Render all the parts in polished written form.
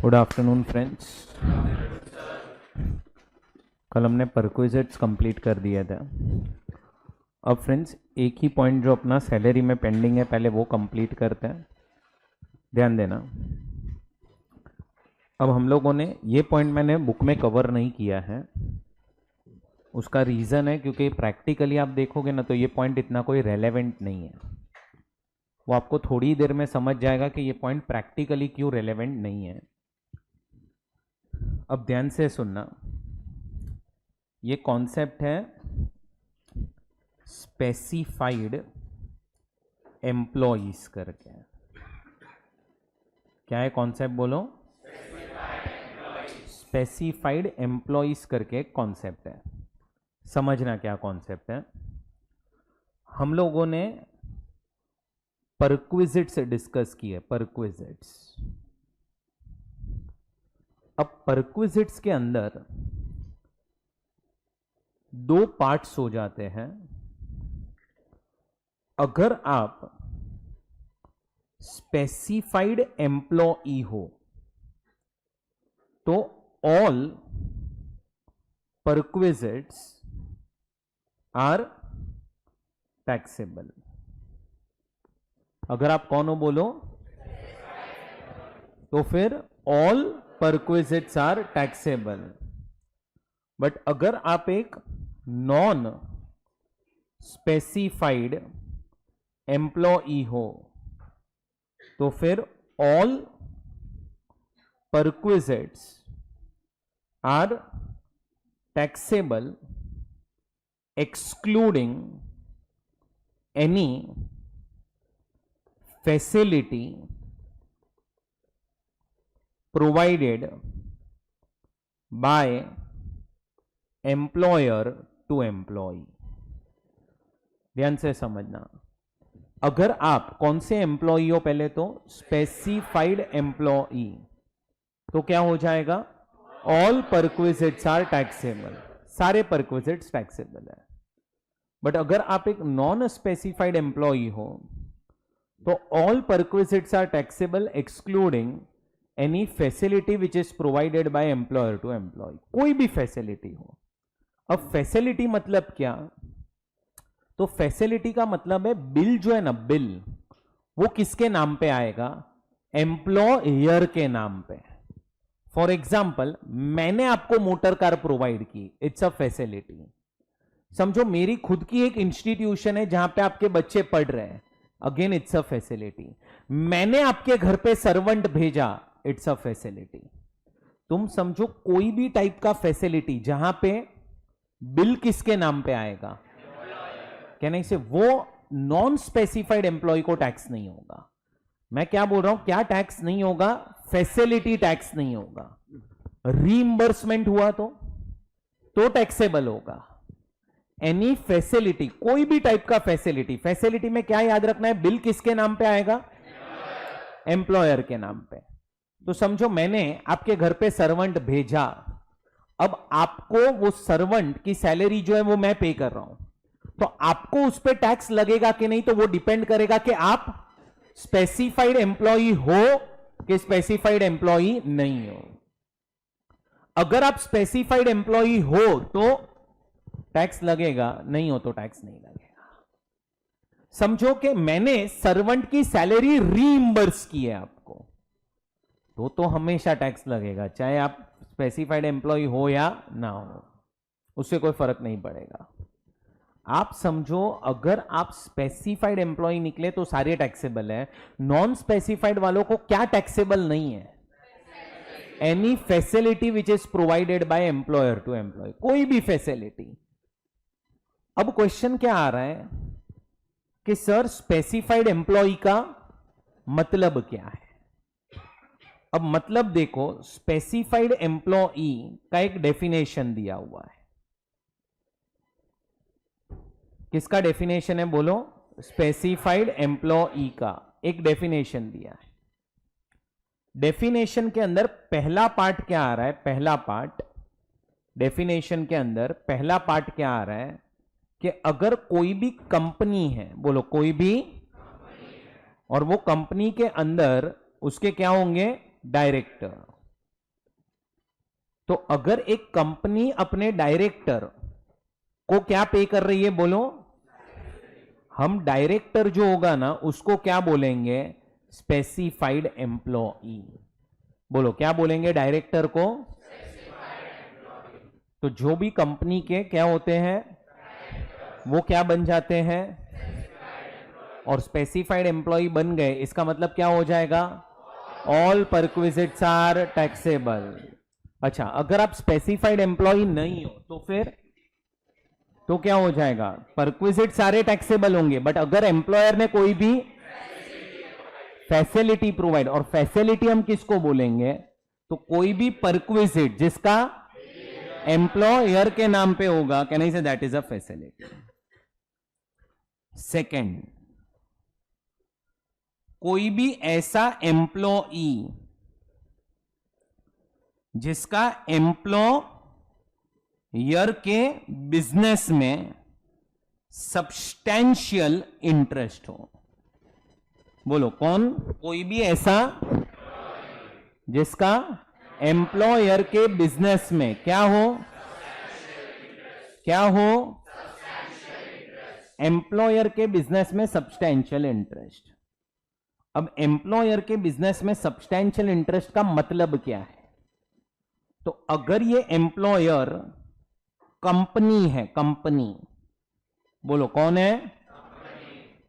Good afternoon friends. कल हमने perquisites complete कर दिया था। अब फ्रेंड्स एक ही पॉइंट जो अपना सैलरी में पेंडिंग है पहले वो कंप्लीट करते हैं, ध्यान देना। अब हम लोगों ने ये पॉइंट मैंने बुक में कवर नहीं किया है, उसका रीज़न है क्योंकि प्रैक्टिकली आप देखोगे ना तो ये पॉइंट इतना कोई रेलेवेंट नहीं है। वो आपको थोड़ी देर में समझ जाएगा कि ये पॉइंट प्रैक्टिकली क्यों रेलेवेंट नहीं है। अब ध्यान से सुनना, ये कॉन्सेप्ट है स्पेसिफाइड एम्प्लॉइज करके। क्या है कॉन्सेप्ट बोलो? स्पेसिफाइड एम्प्लॉइज करके एक कॉन्सेप्ट है। समझना क्या कॉन्सेप्ट है। हम लोगों ने परक्विजिट्स डिस्कस किए, परक्विजिट्स। अब परक्विजिट्स के अंदर दो पार्ट्स हो जाते हैं। अगर आप स्पेसिफाइड एम्प्लॉई हो तो ऑल परक्विजिट्स आर टैक्सेबल। अगर आप कौन हो बोलो, तो फिर all perquisites are taxable. But अगर आप एक नॉन स्पेसिफाइड एम्प्लॉई हो तो फिर all perquisites are taxable excluding any facility provided by employer to employee। ध्यान से समझना, अगर आप कौन से एम्प्लॉई हो, पहले तो स्पेसिफाइड एम्प्लॉई, तो क्या हो जाएगा? ऑल परक्विजिट्स आर टैक्सेबल, सारे परक्विजिट्स टैक्सेबल है। बट अगर आप एक नॉन स्पेसिफाइड एम्प्लॉई हो तो all perquisites are taxable excluding any facility which is provided by employer to employ. कोई भी फैसिलिटी हो। अब फैसिलिटी मतलब क्या? तो फैसिलिटी का मतलब है बिल जो है ना, बिल वो किसके नाम पे आएगा? एम्प्लॉयर के नाम पे। फॉर एग्जाम्पल, मैंने आपको मोटर कार प्रोवाइड की, इट्स अ फैसिलिटी। समझो मेरी खुद की एक इंस्टीट्यूशन है जहां पे आपके बच्चे पढ़ रहे हैं, अगेन इट्स अ फैसिलिटी। मैंने आपके घर पे सर्वेंट भेजा, इट्स अ फैसिलिटी। तुम समझो कोई भी टाइप का फैसिलिटी जहां पे बिल किसके नाम पे आएगा, कहने से वो नॉन स्पेसिफाइड एम्प्लॉय को टैक्स नहीं होगा। मैं क्या बोल रहा हूं, क्या टैक्स नहीं होगा? फैसिलिटी टैक्स नहीं होगा। रीइंबर्समेंट हुआ तो टैक्सेबल होगा। एनी फैसिलिटी, कोई भी टाइप का फैसिलिटी, फैसिलिटी में क्या याद रखना है? बिल किसके नाम पे आएगा? एम्प्लॉयर के नाम पे। तो समझो मैंने आपके घर पे सर्वेंट भेजा, अब आपको वो सर्वेंट की सैलरी जो है वो मैं पे कर रहा हूं, तो आपको उस पर टैक्स लगेगा कि नहीं? तो वो डिपेंड करेगा कि आप स्पेसिफाइड एम्प्लॉई हो कि स्पेसिफाइड एम्प्लॉई नहीं हो। अगर आप स्पेसिफाइड एम्प्लॉई हो तो टैक्स लगेगा, नहीं हो तो टैक्स नहीं लगेगा। समझो कि मैंने सर्वेंट की सैलरी रीइंबर्स की है आपको, तो हमेशा टैक्स लगेगा, चाहे आप स्पेसिफाइड एम्प्लॉय हो या ना हो, उससे कोई फर्क नहीं पड़ेगा। आप समझो अगर आप स्पेसिफाइड एम्प्लॉय निकले तो सारे टैक्सेबल है। नॉन स्पेसिफाइड वालों को क्या टैक्सेबल नहीं है? Any facility which is provided by employer to employ, कोई भी फैसिलिटी। अब क्वेश्चन क्या आ रहा है कि सर स्पेसिफाइड एम्प्लॉय का मतलब क्या है? अब मतलब देखो, स्पेसिफाइड एम्प्लॉई का एक डेफिनेशन दिया हुआ है। किसका डेफिनेशन है बोलो? स्पेसिफाइड एम्प्लॉई का एक डेफिनेशन दिया है। डेफिनेशन के अंदर पहला पार्ट क्या आ रहा है? पहला पार्ट डेफिनेशन के अंदर पहला पार्ट क्या आ रहा है कि अगर कोई भी कंपनी है, बोलो कोई भी, और वो कंपनी के अंदर उसके क्या होंगे? डायरेक्टर। तो अगर एक कंपनी अपने डायरेक्टर को क्या पे कर रही है, बोलो, हम डायरेक्टर जो होगा ना उसको क्या बोलेंगे, स्पेसिफाइड एम्प्लॉई। बोलो क्या बोलेंगे डायरेक्टर को? तो जो भी कंपनी के क्या होते हैं वो क्या बन जाते हैं, और स्पेसिफाइड एम्प्लॉय बन गए, इसका मतलब क्या हो जाएगा, ऑल परक्विजिट्स आर टैक्सेबल। अच्छा, अगर आप स्पेसिफाइड एम्प्लॉय नहीं हो तो फिर तो क्या हो जाएगा, परक्विजिट सारे टैक्सेबल होंगे, बट अगर एम्प्लॉयर ने कोई भी फैसिलिटी प्रोवाइड, और फैसिलिटी हम किसको बोलेंगे, तो कोई भी परक्विजिट जिसका एम्प्लॉयर के नाम पे होगा, can I say that is a facility. Second, कोई भी ऐसा एम्प्लॉई जिसका एम्प्लॉयर के बिजनेस में सब्सटेंशियल इंटरेस्ट हो। बोलो कौन? कोई भी ऐसा जिसका एम्प्लॉयर के बिजनेस में क्या हो, क्या हो, एम्प्लॉयर के बिजनेस में सब्सटेंशियल इंटरेस्ट। अब एम्प्लॉयर के बिजनेस में सब्सटेंशियल इंटरेस्ट का मतलब क्या है? तो अगर ये एम्प्लॉयर कंपनी है, कंपनी, बोलो कौन है,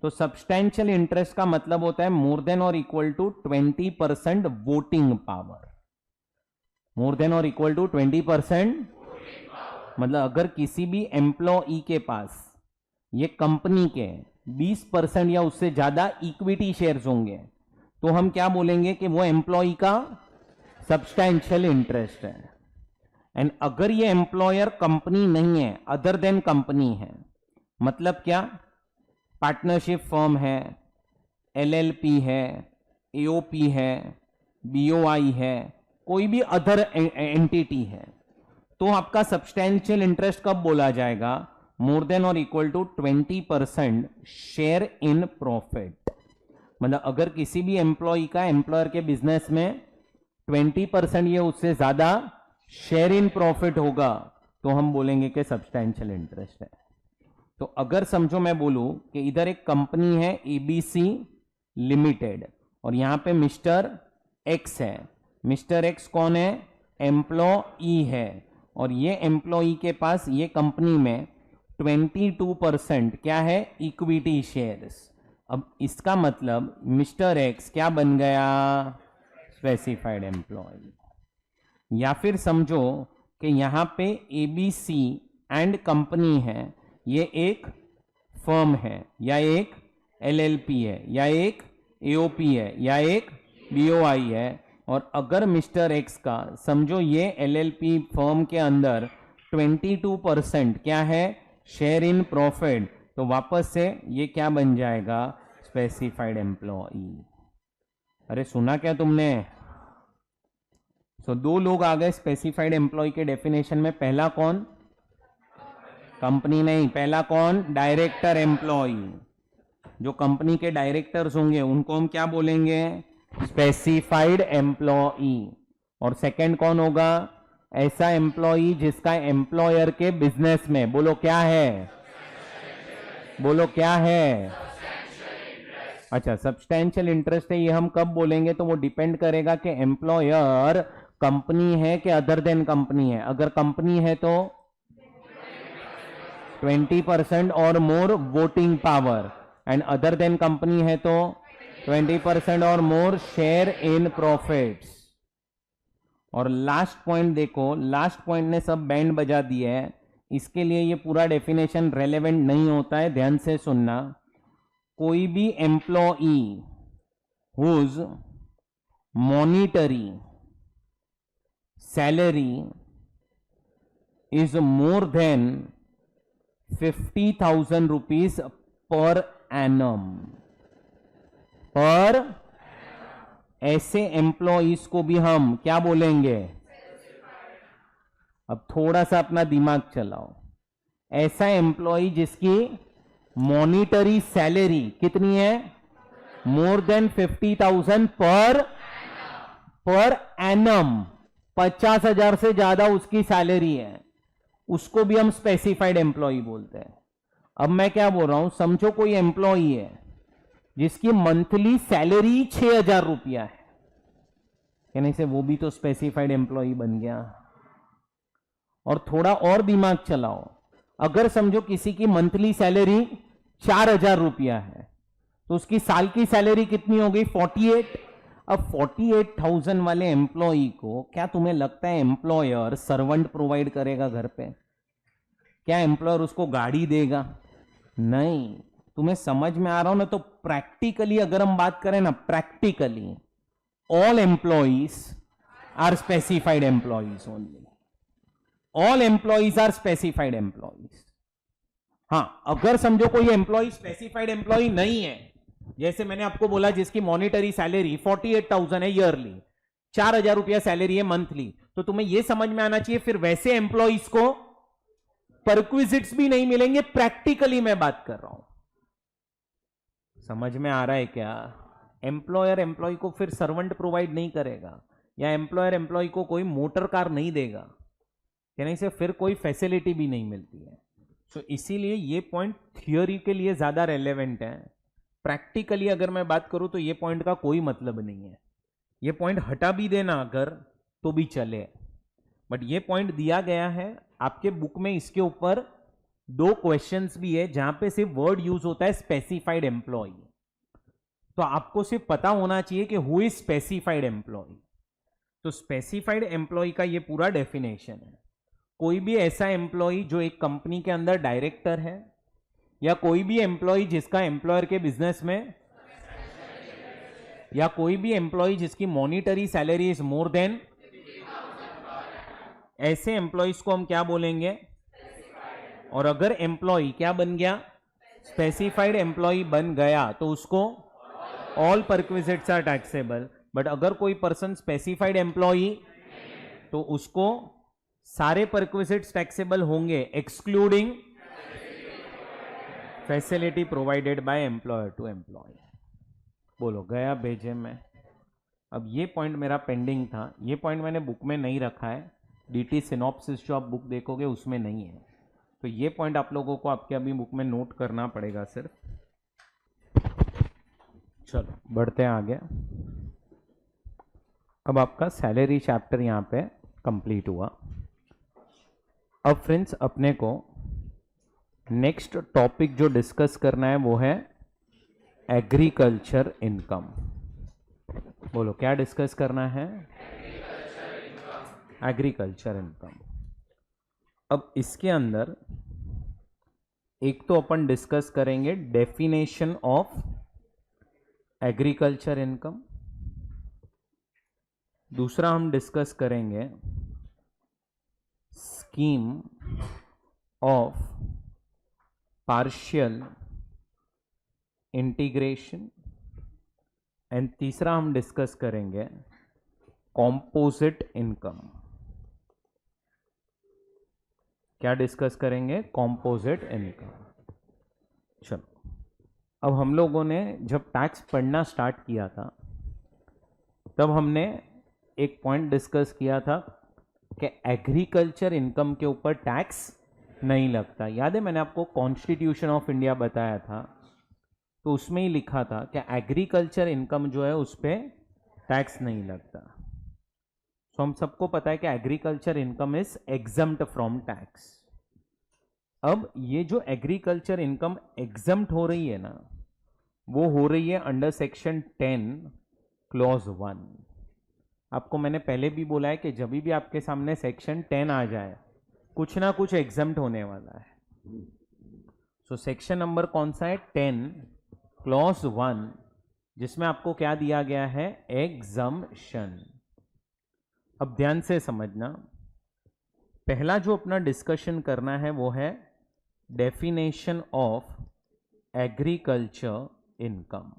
तो सब्सटेंशियल इंटरेस्ट का मतलब होता है मोर देन और equal to 20% voting power. More than और इक्वल टू 20%, मतलब अगर किसी भी एम्प्लॉई के पास ये कंपनी के 20% या उससे ज्यादा इक्विटी शेयर्स होंगे तो हम क्या बोलेंगे कि वो एम्प्लॉई का सब्सटेंशियल इंटरेस्ट है। एंड अगर ये एम्प्लॉयर कंपनी नहीं है, अदर देन कंपनी है, मतलब क्या, पार्टनरशिप फर्म है, एलएलपी है, एओपी है, बीओआई है, कोई भी अदर एंटिटी है, तो आपका सब्सटेंशियल इंटरेस्ट कब बोला जाएगा, मोर देन और equal to 20% share in profit. मतलब अगर किसी भी एम्प्लॉय का एम्प्लॉयर के बिजनेस में 20% या उससे ज्यादा शेयर इन प्रॉफिट होगा तो हम बोलेंगे कि सब्सटेंशियल इंटरेस्ट है। तो अगर समझो मैं बोलूं कि इधर एक कंपनी है एबीसी लिमिटेड और यहां पे मिस्टर एक्स है। मिस्टर एक्स कौन है, एम्प्लॉई है, और ये एम्प्लॉई के पास ये कंपनी में 22% क्या है, इक्विटी शेयर्स। अब इसका मतलब मिस्टर एक्स क्या बन गया, स्पेसिफाइड एम्प्लॉय। या फिर समझो कि यहां पे एबीसी एंड कंपनी है, ये एक फर्म है या एक एलएलपी है या एक एओपी है या एक बीओआई है, और अगर मिस्टर एक्स का समझो ये एलएलपी फर्म के अंदर 22% क्या है, शेयर इन प्रॉफिट, तो वापस से ये क्या बन जाएगा, स्पेसिफाइड एम्प्लॉई। अरे सुना क्या तुमने? सो दो लोग आ गए स्पेसिफाइड एम्प्लॉय के डेफिनेशन में। पहला कौन, कंपनी नहीं, पहला कौन, डायरेक्टर एम्प्लॉय। जो कंपनी के डायरेक्टर्स होंगे उनको हम क्या बोलेंगे, स्पेसिफाइड एम्प्लॉई। और सेकंड कौन होगा, ऐसा एम्प्लॉई जिसका एम्प्लॉयर के बिजनेस में, बोलो क्या है, बोलो क्या है, अच्छा सब्सटेंशियल इंटरेस्ट है। ये हम कब बोलेंगे, तो वो डिपेंड करेगा कि एम्प्लॉयर कंपनी है कि अदर देन कंपनी है। अगर कंपनी है तो 20% और more voting power, and other than company है तो 20% और मोर शेयर इन प्रॉफिट्स। और लास्ट पॉइंट देखो, लास्ट पॉइंट ने सब बैंड बजा दिए है, इसके लिए ये पूरा डेफिनेशन रेलेवेंट नहीं होता है, ध्यान से सुनना। कोई भी employee whose monetary salary is more than 50,000 rupees per annum, पर ऐसे एम्प्लॉइज को भी हम क्या बोलेंगे, अब थोड़ा सा अपना दिमाग चलाओ। ऐसा एम्प्लॉय जिसकी मॉनिटरी सैलरी कितनी है, मोर देन 50,000 पर एनम, 50,000 से ज्यादा उसकी सैलरी है, उसको भी हम स्पेसिफाइड एम्प्लॉय बोलते हैं। अब मैं क्या बोल रहा हूं, समझो कोई एम्प्लॉय है जिसकी मंथली सैलरी 6,000 रुपया है, कहने से वो भी तो स्पेसिफाइड एम्प्लॉय बन गया। और थोड़ा और दिमाग चलाओ, अगर समझो किसी की मंथली सैलरी 4,000 रुपया है तो उसकी साल की सैलरी कितनी हो गई? 48। अब 48,000 वाले एम्प्लॉय को क्या तुम्हें लगता है एम्प्लॉयर सर्वेंट प्रोवाइड करेगा घर पे? क्या एम्प्लॉयर उसको गाड़ी देगा? नहीं। तुम्हें समझ में आ रहा हो ना? तो प्रैक्टिकली अगर हम बात करें ना, practically all employees are specified employees only. All employees are specified employees. हां, अगर समझो कोई एम्प्लॉय स्पेसिफाइड एम्प्लॉय नहीं है, जैसे मैंने आपको बोला जिसकी मॉनिटरी सैलरी 48,000 है ईयरली, 4,000 रुपया सैलरी है मंथली, तो तुम्हें यह समझ में आना चाहिए फिर वैसे एम्प्लॉइज को परक्विजिट्स भी नहीं मिलेंगे। प्रैक्टिकली मैं बात कर रहा हूं, समझ में आ रहा है क्या? एम्प्लॉयर एम्प्लॉय को फिर सर्वेंट प्रोवाइड नहीं करेगा, या एम्प्लॉयर एम्प्लॉय को कोई मोटर कार नहीं देगा, कहने से फिर कोई फैसिलिटी भी नहीं मिलती है। तो इसीलिए ये पॉइंट थियोरी के लिए ज्यादा रेलेवेंट है। प्रैक्टिकली अगर मैं बात करूं तो ये पॉइंट का कोई मतलब नहीं है। ये पॉइंट हटा भी देना अगर तो भी चले, बट ये पॉइंट दिया गया है आपके बुक में। इसके ऊपर 2 क्वेश्चंस भी है जहां पे सिर्फ वर्ड यूज होता है स्पेसिफाइड एम्प्लॉय। तो आपको सिर्फ पता होना चाहिए कि हु इज स्पेसिफाइड एम्प्लॉय। तो स्पेसिफाइड एम्प्लॉय का ये पूरा डेफिनेशन है। कोई भी ऐसा एम्प्लॉय जो एक कंपनी के अंदर डायरेक्टर है, या कोई भी एम्प्लॉय जिसका एम्प्लॉयर के बिजनेस में, या कोई भी एम्प्लॉय जिसकी monetary salary is more then, ऐसे एम्प्लॉयज को हम क्या बोलेंगे? और अगर एम्प्लॉय क्या बन गया? स्पेसिफाइड एम्प्लॉय बन गया तो उसको all perquisites are taxable. But अगर कोई पर्सन स्पेसिफाइड एम्प्लॉय तो उसको सारे परक्विजिट्स टैक्सेबल होंगे excluding facility provided by employer to employ. बोलो गया भेजे में। अब ये पॉइंट मेरा पेंडिंग था, ये पॉइंट मैंने बुक में नहीं रखा है। डीटी सिनॉप्सिस जो आप बुक देखोगे उसमें नहीं है, तो ये पॉइंट आप लोगों को आपके अभी बुक में नोट करना पड़ेगा सिर्फ। चलो बढ़ते हैं आगे। अब आपका सैलरी चैप्टर यहाँ पे कंप्लीट हुआ। अब फ्रेंड्स अपने को नेक्स्ट टॉपिक जो डिस्कस करना है वो है एग्रीकल्चर इनकम। बोलो क्या डिस्कस करना है? Agriculture income. अब इसके अंदर एक तो अपन डिस्कस करेंगे डेफिनेशन ऑफ एग्रीकल्चर इनकम, दूसरा हम डिस्कस करेंगे scheme of partial integration, and तीसरा हम डिस्कस करेंगे कॉम्पोजिट इनकम। क्या डिस्कस करेंगे? Composite income. चलो, अब हम लोगों ने जब टैक्स पढ़ना स्टार्ट किया था तब हमने एक पॉइंट डिस्कस किया था कि एग्रीकल्चर इनकम के ऊपर टैक्स नहीं लगता। याद है मैंने आपको कॉन्स्टिट्यूशन ऑफ इंडिया बताया था, तो उसमें ही लिखा था कि एग्रीकल्चर इनकम जो है उस पर टैक्स नहीं लगता। तो हम सबको पता है कि agriculture income is exempt from tax. अब ये जो एग्रीकल्चर इनकम एग्जम्प्ट हो रही है ना, वो हो रही है अंडर सेक्शन 10 क्लॉज 1। आपको मैंने पहले भी बोला है कि जब भी आपके सामने सेक्शन 10 आ जाए कुछ ना कुछ एग्जम्प्ट होने वाला है। सो सेक्शन नंबर कौन सा है? 10 क्लॉज 1, जिसमें आपको क्या दिया गया है? एग्जम्पशन। अब ध्यान से समझना, पहला जो अपना डिस्कशन करना है वो है definition of agriculture income,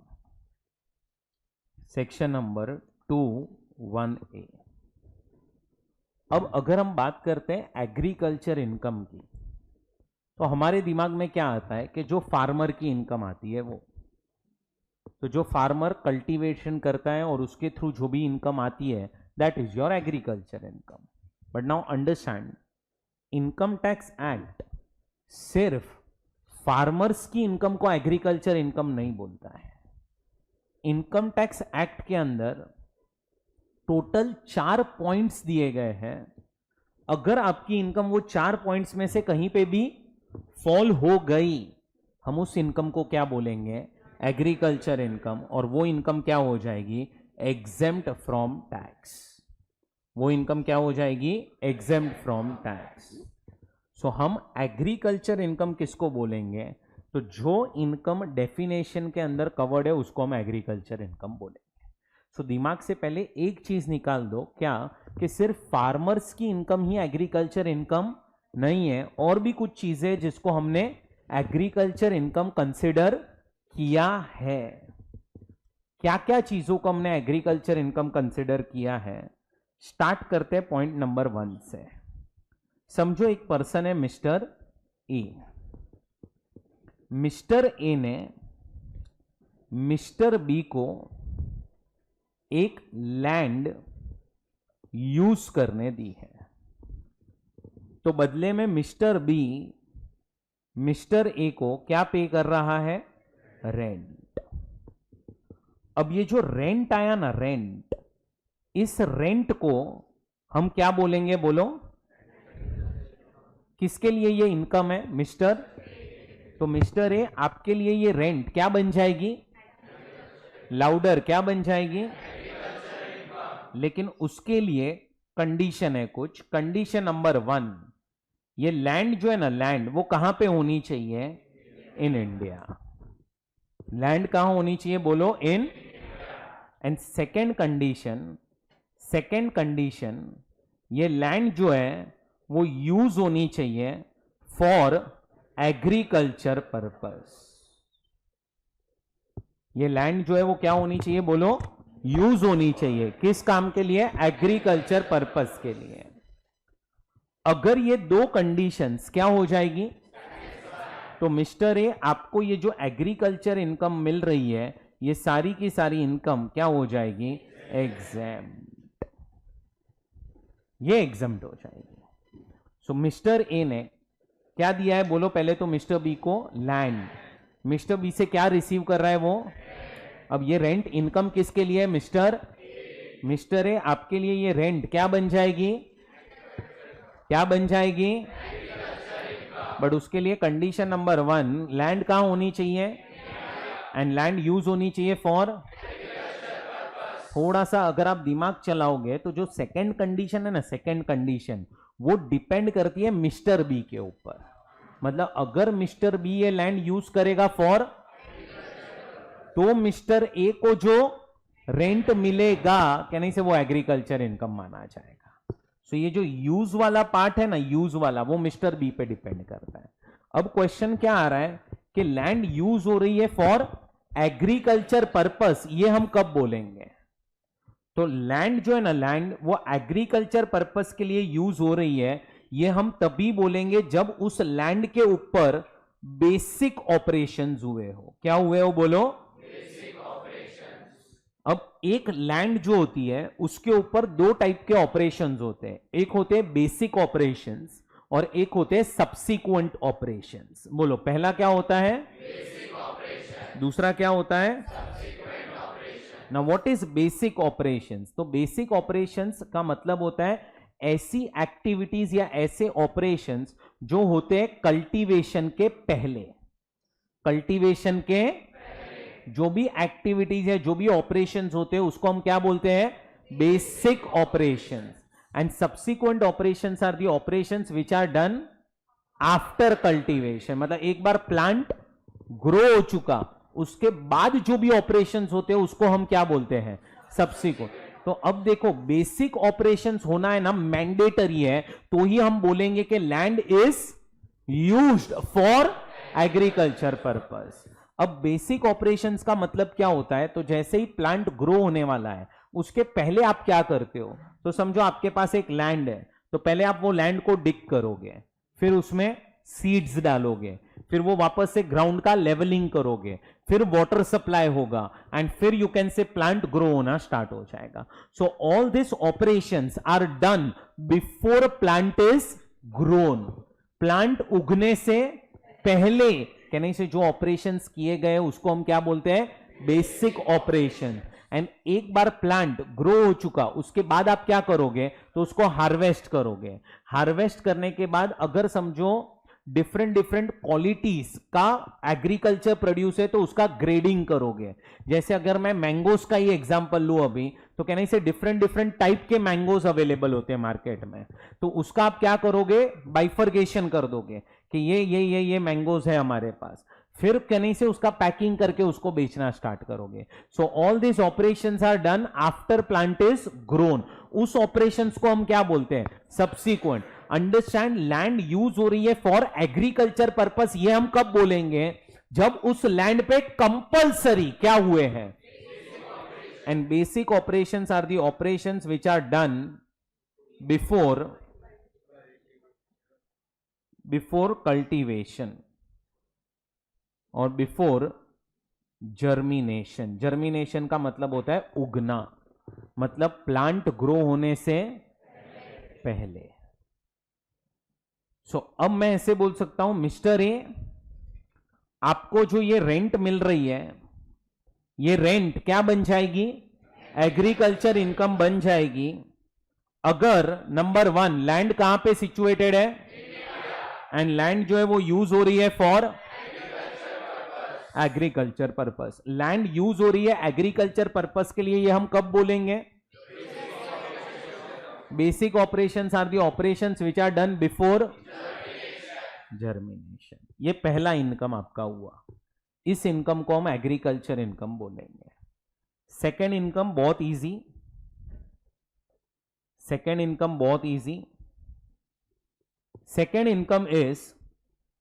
section number 2(1)(a). अब अगर हम बात करते हैं एग्रीकल्चर इनकम की, तो हमारे दिमाग में क्या आता है कि जो फार्मर की इनकम आती है वो, तो जो फार्मर कल्टीवेशन करता है और उसके थ्रू जो भी इनकम आती है that is your agriculture income. But now understand, income tax act सिर्फ फार्मर्स की इनकम को एग्रीकल्चर इनकम नहीं बोलता है. इनकम टैक्स एक्ट के अंदर टोटल 4 पॉइंट्स दिए गए हैं. अगर आपकी इनकम वो 4 पॉइंट्स में से कहीं पे भी फॉल हो गई, हम उस इनकम को क्या बोलेंगे? Agriculture income. और वो इनकम क्या हो जाएगी? Exempt from tax. वो इनकम क्या हो जाएगी? Exempt from tax. सो हम एग्रीकल्चर इनकम किसको बोलेंगे? तो जो इनकम डेफिनेशन के अंदर कवर्ड है उसको हम एग्रीकल्चर इनकम बोलेंगे. सो दिमाग से पहले एक चीज निकाल दो, क्या? कि सिर्फ फार्मर्स की इनकम ही एग्रीकल्चर इनकम नहीं है, और भी कुछ चीजें जिसको हमने एग्रीकल्चर इनकम कंसिडर किया है. क्या क्या चीजों को हमने एग्रीकल्चर इनकम कंसिडर किया है? स्टार्ट करते हैं पॉइंट नंबर 1 से. समझो एक पर्सन है मिस्टर ए. मिस्टर ए ने मिस्टर बी को एक लैंड यूज करने दी है. तो बदले में मिस्टर बी मिस्टर ए को क्या पे कर रहा है? रेंट. अब ये जो रेंट आया ना, रेंट, इस रेंट को हम क्या बोलेंगे? बोलो. किसके लिए ये इनकम है? मिस्टर. तो मिस्टर ए, आपके लिए ये रेंट क्या बन जाएगी? लाउडर, क्या बन जाएगी? लेकिन उसके लिए कंडीशन है कुछ. कंडीशन नंबर 1, ये लैंड जो है ना, लैंड वो कहां पे होनी चाहिए? In India. लैंड कहां होनी चाहिए? बोलो. इन. एंड सेकेंड कंडीशन, ये लैंड जो है वो यूज होनी चाहिए फॉर एग्रीकल्चर पर्पस. ये लैंड जो है वो क्या होनी चाहिए? बोलो. यूज होनी चाहिए. किस काम के लिए? एग्रीकल्चर पर्पस के लिए. अगर ये 2 कंडीशंस क्या हो जाएगी? तो मिस्टर ए, आपको ये जो एग्रीकल्चर इनकम मिल रही है, ये सारी की सारी इनकम क्या हो जाएगी? एग्जेम्प्ट. ये एग्जेम्प्ट हो जाएगी. सो मिस्टर ए ने क्या दिया है? बोलो. पहले तो मिस्टर बी को लैंड. मिस्टर बी से क्या रिसीव कर रहा है वो? अब ये रेंट इनकम किसके लिए? मिस्टर ए, आपके लिए ये रेंट क्या बन जाएगी? क्या बन जाएगी? बट उसके लिए कंडीशन नंबर 1, लैंड कहां होनी चाहिए? एंड लैंड यूज होनी चाहिए फॉर. थोड़ा सा अगर आप दिमाग चलाओगे तो जो सेकंड कंडीशन है ना, सेकंड कंडीशन वो डिपेंड करती है मिस्टर बी के ऊपर. मतलब अगर मिस्टर बी ये लैंड यूज करेगा फॉर, तो मिस्टर ए को जो रेंट मिलेगा क्या नहीं से वो एग्रीकल्चर इनकम माना जाएगा. सो ये जो यूज वाला पार्ट है ना, यूज वाला, वो मिस्टर बी पे डिपेंड करता है. अब क्वेश्चन क्या आ रहा है कि लैंड यूज हो रही है फॉर एग्रीकल्चर पर्पस, ये हम कब बोलेंगे? तो लैंड जो है ना, लैंड वो एग्रीकल्चर पर्पस के लिए यूज हो रही है, ये हम तभी बोलेंगे जब उस लैंड के ऊपर बेसिक ऑपरेशंस हुए हो. क्या हुए हो? बोलो. अब एक लैंड जो होती है उसके ऊपर 2 टाइप के ऑपरेशंस होते हैं. एक होते हैं बेसिक ऑपरेशंस और एक होते हैं सब्सिक्वेंट ऑपरेशंस. बोलो. पहला क्या होता है? Basic operation. दूसरा क्या होता है? Subsequent operation. Now what is basic operations? तो बेसिक ऑपरेशंस का मतलब होता है ऐसी एक्टिविटीज या ऐसे ऑपरेशंस जो होते हैं कल्टीवेशन के पहले. कल्टीवेशन के जो भी एक्टिविटीज है, जो भी ऑपरेशंस होते हैं, उसको हम क्या बोलते हैं? Basic operations. And subsequent operations are the operations which are done after cultivation. मतलब एक बार प्लांट ग्रो हो चुका, उसके बाद जो भी ऑपरेशंस होते हैं उसको हम क्या बोलते हैं? सब्सिक्वेंट. तो अब देखो, बेसिक ऑपरेशंस होना है ना, मैंडेटरी है, तो ही हम बोलेंगे कि land is used for agriculture purpose. अब बेसिक ऑपरेशंस का मतलब क्या होता है? तो जैसे ही प्लांट ग्रो होने वाला है उसके पहले आप क्या करते हो? तो समझो आपके पास एक लैंड है, तो पहले आप वो लैंड को डिग करोगे, फिर उसमें सीड्स डालोगे, फिर वो वापस से ग्राउंड का लेवलिंग करोगे, फिर वाटर सप्लाई होगा, एंड फिर you can say plant grow होना स्टार्ट हो जाएगा. So all this operations are done before plant is grown. Plant उगने से पहले कहने से जो ऑपरेशंस किए गए उसको हम क्या बोलते हैं? Basic operation. एंड एक बार प्लांट ग्रो हो चुका, उसके बाद आप क्या करोगे? तो उसको हार्वेस्ट करोगे. हार्वेस्ट करने के बाद अगर समझो डिफरेंट डिफरेंट क्वालिटीज का एग्रीकल्चर प्रोड्यूस है तो उसका ग्रेडिंग करोगे. जैसे अगर मैं मैंगोज का ही एग्जांपल लूं अभी, तो कहने से डिफरेंट डिफरेंट टाइप के मैंगोज अवेलेबल होते हैं मार्केट में. तो उसका आप क्या करोगे? बाइफर्गेशन कर दोगे कि ये मैंगोज है हमारे पास. फिर कहने से उसका पैकिंग करके उसको बेचना स्टार्ट करोगे. So all this operations are done after plant is grown. उस ऑपरेशंस को हम क्या बोलते हैं? सब्सिक्वेंट. अंडरस्टैंड, लैंड यूज हो रही है फॉर एग्रीकल्चर पर्पस, ये हम कब बोलेंगे? जब उस लैंड पे कंपल्सरी क्या हुए हैं? And basic operations are the operations which are done before cultivation और बिफोर जर्मिनेशन. जर्मिनेशन का मतलब होता है उगना, मतलब प्लांट ग्रो होने से पहले. सो अब मैं ऐसे बोल सकता हूं, मिस्टर ए, आपको जो ये रेंट मिल रही है, ये रेंट क्या बन जाएगी? एग्रीकल्चर इनकम बन जाएगी अगर नंबर 1 लैंड कहां पे सिचुएटेड है? एंड लैंड जो है वो यूज हो रही है for agriculture purpose. Land use हो रही है एग्रीकल्चर पर्पस के लिए, ये हम कब बोलेंगे? Basic operations are the operations which are done before germination. ये पहला इनकम आपका हुआ. इस इनकम को हम एग्रीकल्चर इनकम बोलेंगे. सेकेंड इनकम बहुत easy. Second income is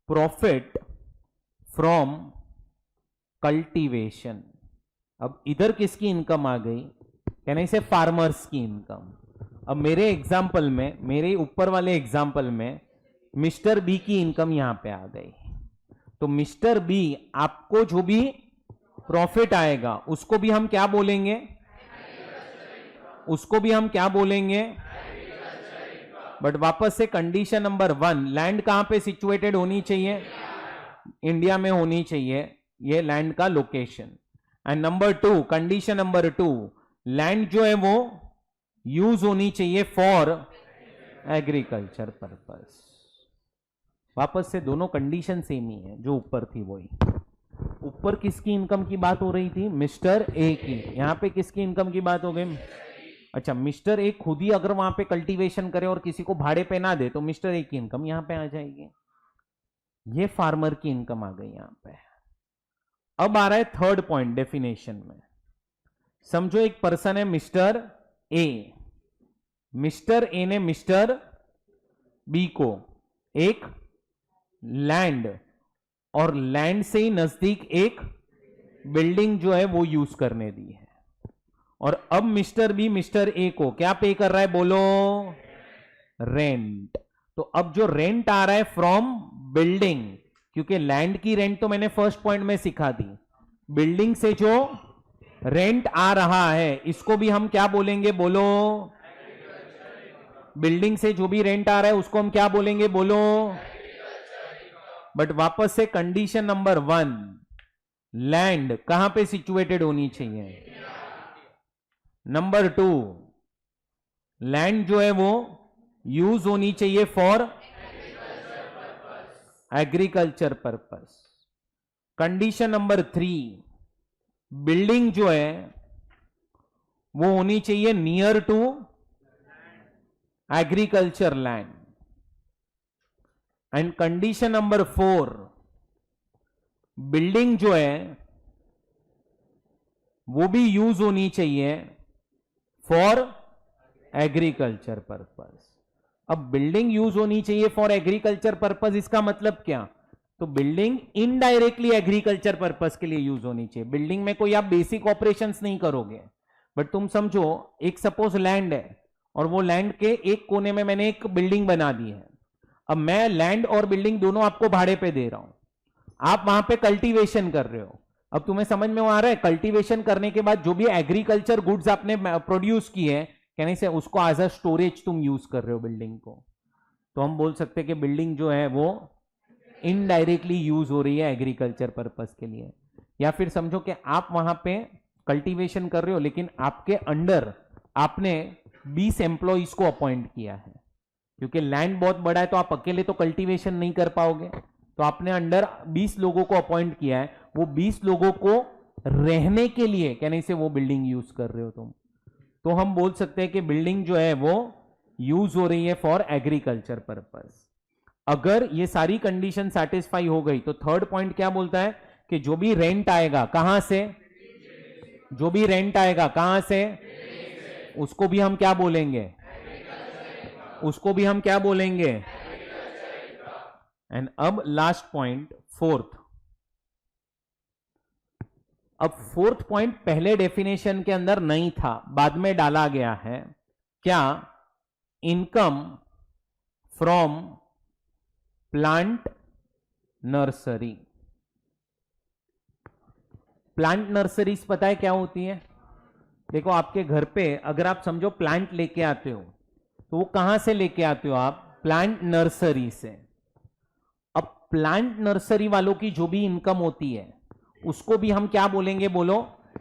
profit from cultivation. अब इधर किसकी इनकम आ गई? कहने से फार्मर्स की इनकम. अब मेरे एग्जाम्पल में, मेरे ऊपर वाले एग्जाम्पल में मिस्टर बी की इनकम यहां पे आ गई. तो मिस्टर बी, आपको जो भी प्रॉफिट आएगा उसको भी हम क्या बोलेंगे? बट वापस से कंडीशन नंबर 1, लैंड कहां पे सिचुएटेड होनी चाहिए? इंडिया में होनी चाहिए ये लैंड का location. And number 2, condition number 2, land जो है वो यूज होनी चाहिए फॉर एग्रीकल्चर पर्पस. वापस से दोनों कंडीशन सेम ही है जो ऊपर थी वही. ऊपर किसकी इनकम की बात हो रही थी? मिस्टर ए की. यहां पे किसकी इनकम की बात हो गई? अच्छा, मिस्टर ए खुद ही अगर वहां पे कल्टीवेशन करे और किसी को भाड़े पे ना दे तो मिस्टर ए की इनकम यहां पे आ जाएगी. ये फार्मर की इनकम आ गई यहां पे. अब आ रहा है थर्ड पॉइंट डेफिनेशन में. समझो एक पर्सन है मिस्टर ए. मिस्टर ए ने मिस्टर बी को एक लैंड और लैंड से ही नजदीक एक बिल्डिंग जो है वो यूज करने दी है. और अब मिस्टर बी मिस्टर ए को क्या पे कर रहा है? बोलो, रेंट. तो अब जो रेंट आ रहा है फ्रॉम बिल्डिंग, क्योंकि लैंड की रेंट तो मैंने फर्स्ट पॉइंट में सिखा दी, बिल्डिंग से जो रेंट आ रहा है इसको भी हम क्या बोलेंगे? बोलो, बिल्डिंग से जो भी रेंट आ रहा है उसको हम क्या बोलेंगे? बोलो. बट वापस से कंडीशन नंबर 1, लैंड कहां पे सिचुएटेड होनी चाहिए? नंबर 2, लैंड जो है वो यूज होनी चाहिए for agriculture purpose. Condition number 3, building जो है वो होनी चाहिए near to agriculture land. And condition number 4, building जो है वो भी यूज होनी चाहिए फॉर एग्रीकल्चर पर्पस. अब बिल्डिंग यूज होनी चाहिए फॉर एग्रीकल्चर पर्पस, इसका मतलब क्या? तो बिल्डिंग इनडायरेक्टली एग्रीकल्चर पर्पस के लिए यूज होनी चाहिए. बिल्डिंग में कोई आप बेसिक ऑपरेशंस नहीं करोगे, बट तुम समझो एक सपोज लैंड है और वो लैंड के एक कोने में मैंने एक बिल्डिंग बना दी है. अब मैं लैंड और बिल्डिंग दोनों आपको भाड़े पे दे रहा हूं, आप वहां पे कल्टीवेशन कर रहे हो। अब तुम्हें समझ में आ रहा है, कल्टीवेशन करने के बाद जो भी एग्रीकल्चर गुड्स आपने प्रोड्यूस किए, कहने से उसको एज अ स्टोरेज तुम यूज कर रहे हो बिल्डिंग को, तो हम बोल सकते हैं कि बिल्डिंग जो है वो इनडायरेक्टली यूज हो रही है एग्रीकल्चर पर्पस के लिए। या फिर समझो कि आप वहां पे कल्टीवेशन कर रहे हो, लेकिन आपके अंडर आपने 20 एम्प्लॉइज को अपॉइंट किया है, क्योंकि लैंड बहुत बड़ा है तो आप अकेले तो कल्टीवेशन नहीं कर पाओगे, तो आपने अंडर 20 लोगों को अपॉइंट किया है, वो 20 लोगों को रहने के लिए कहने से वो बिल्डिंग यूज कर रहे हो तुम, तो हम बोल सकते हैं कि बिल्डिंग जो है वो यूज हो रही है फॉर एग्रीकल्चर पर्पस। अगर ये सारी कंडीशन सेटिस्फाई हो गई तो थर्ड पॉइंट क्या बोलता है कि जो भी रेंट आएगा कहां से, जो भी रेंट आएगा कहां से, उसको भी हम क्या बोलेंगे, उसको भी हम क्या बोलेंगे। एंड अब लास्ट पॉइंट फोर्थ। अब फोर्थ पॉइंट पहले डेफिनेशन के अंदर नहीं था, बाद में डाला गया है। क्या? Income from plant nursery. Plant nurseries पता है क्या होती है? देखो आपके घर पे अगर आप समझो प्लांट लेके आते हो तो वो कहां से लेके आते हो आप? प्लांट नर्सरी से। अब प्लांट नर्सरी वालों की जो भी इनकम होती है उसको भी हम क्या बोलेंगे, बोलो?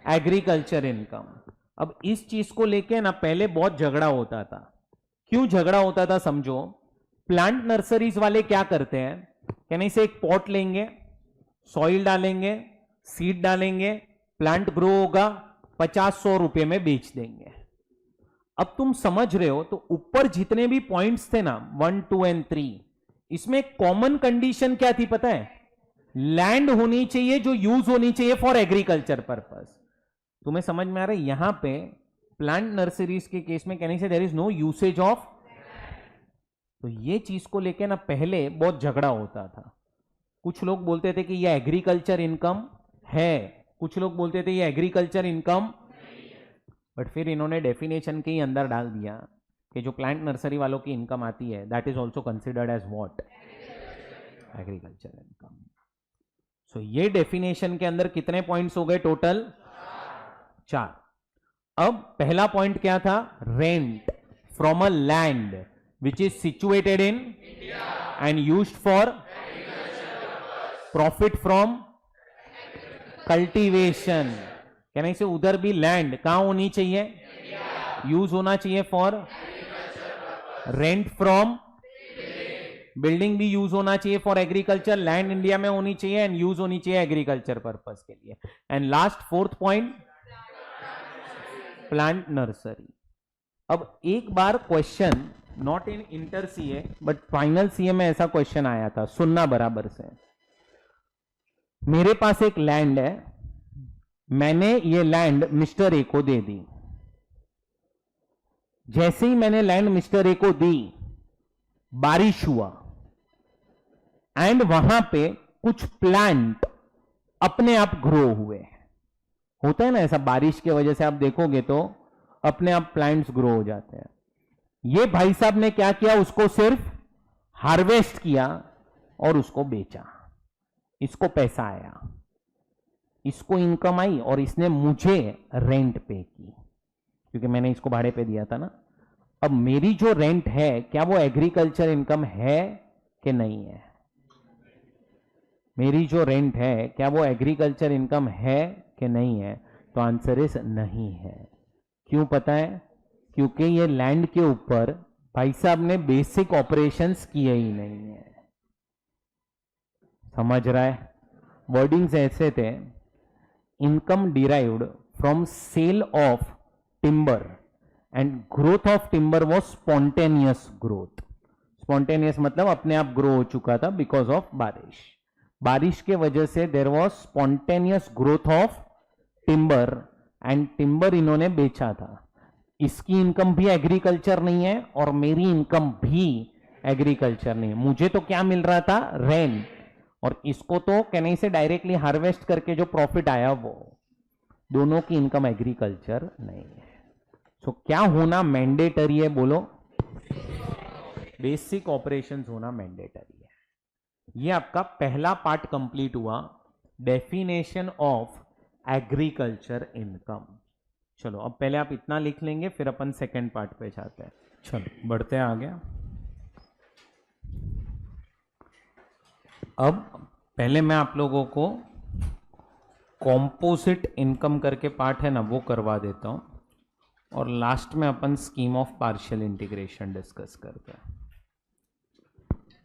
Agriculture income. अब इस चीज को लेके ना पहले बहुत झगड़ा होता था। क्यों झगड़ा होता था? समझो, प्लांट नर्सरीज वाले क्या करते हैं, कहने से एक पॉट लेंगे, सॉइल डालेंगे, सीड डालेंगे, प्लांट ग्रो होगा, 50-100 रुपए में बेच देंगे। अब तुम समझ रहे हो, तो ऊपर जितने भी पॉइंट्स थे ना 1, 2 एंड 3, इसमें कॉमन कंडीशन क्या थी पता है? लैंड होनी चाहिए जो यूज होनी चाहिए फॉर एग्रीकल्चर पर्पस। तुम्हें समझ में आ रहा है? यहां पे प्लांट नर्सरीज के केस में कहने से there is no usage of, तो ये चीज को लेके ना पहले बहुत झगड़ा होता था। कुछ लोग बोलते थे कि ये एग्रीकल्चर इनकम है, कुछ लोग बोलते थे ये एग्रीकल्चर इनकम, बट फिर इन्होंने डेफिनेशन के ही अंदर डाल दिया कि जो प्लांट नर्सरी वालों की इनकम आती है that is also considered as what? Agriculture income. So ये डेफिनेशन के अंदर कितने पॉइंट्स हो गए टोटल? 4। अब पहला पॉइंट क्या था? Rent from a land which is situated in and used for profit from cultivation. कहने से उधर भी लैंड कहां होनी चाहिए? यूज होना चाहिए फॉर रेंट फ्रॉम, बिल्डिंग भी यूज होना चाहिए फॉर एग्रीकल्चर, लैंड इंडिया में होनी चाहिए एंड यूज होनी चाहिए एग्रीकल्चर पर्पस के लिए। And last fourth point, plant nursery. अब एक बार question not in inter CA but final CA में ऐसा क्वेश्चन आया था, सुनना बराबर से। मेरे पास एक लैंड है, मैंने ये लैंड मिस्टर ए को दे दी। जैसे ही मैंने लैंड मिस्टर ए को दी, बारिश हुआ एंड वहां पे कुछ प्लांट अपने आप ग्रो हुए। होता है ना ऐसा, बारिश की वजह से आप देखोगे तो अपने आप प्लांट्स ग्रो हो जाते हैं। ये भाई साहब ने क्या किया, उसको सिर्फ हार्वेस्ट किया और उसको बेचा, इसको पैसा आया, इसको इनकम आई और इसने मुझे रेंट पे की, क्योंकि मैंने इसको भाड़े पे दिया था ना। अब मेरी जो रेंट है क्या वो एग्रीकल्चर इनकम है कि नहीं है? मेरी जो रेंट है क्या वो एग्रीकल्चर इनकम है कि नहीं है? तो आंसर इज नहीं है। क्यों पता है? क्योंकि ये लैंड के ऊपर भाई साहब ने बेसिक ऑपरेशंस किए ही नहीं है। समझ रहा है? वर्डिंग्स ऐसे थे, income derived from sale of timber and growth of timber was spontaneous growth. Spontaneous मतलब अपने आप ग्रो हो चुका था बिकॉज ऑफ बारिश। बारिश के वजह से there was spontaneous growth of timber and timber इन्होंने बेचा था। इसकी इनकम भी एग्रीकल्चर नहीं है और मेरी इनकम भी एग्रीकल्चर नहीं है। मुझे तो क्या मिल रहा था? रेंट, और इसको तो कहने से डायरेक्टली हार्वेस्ट करके जो प्रॉफिट आया वो, दोनों की इनकम एग्रीकल्चर नहीं है। सो क्या होना मैंडेटरी है? बोलो, बेसिक ऑपरेशंस होना मैंडेटरी है। ये आपका पहला पार्ट कंप्लीट हुआ, डेफिनेशन ऑफ एग्रीकल्चर इनकम। चलो अब पहले आप इतना लिख लेंगे, फिर अपन सेकेंड पार्ट पे जाते हैं। चलो बढ़ते हैं आगे। अब पहले मैं आप लोगों को कॉम्पोजिट इनकम करके पार्ट है ना वो करवा देता हूं, और लास्ट में अपन scheme of partial integration discuss करते हैं।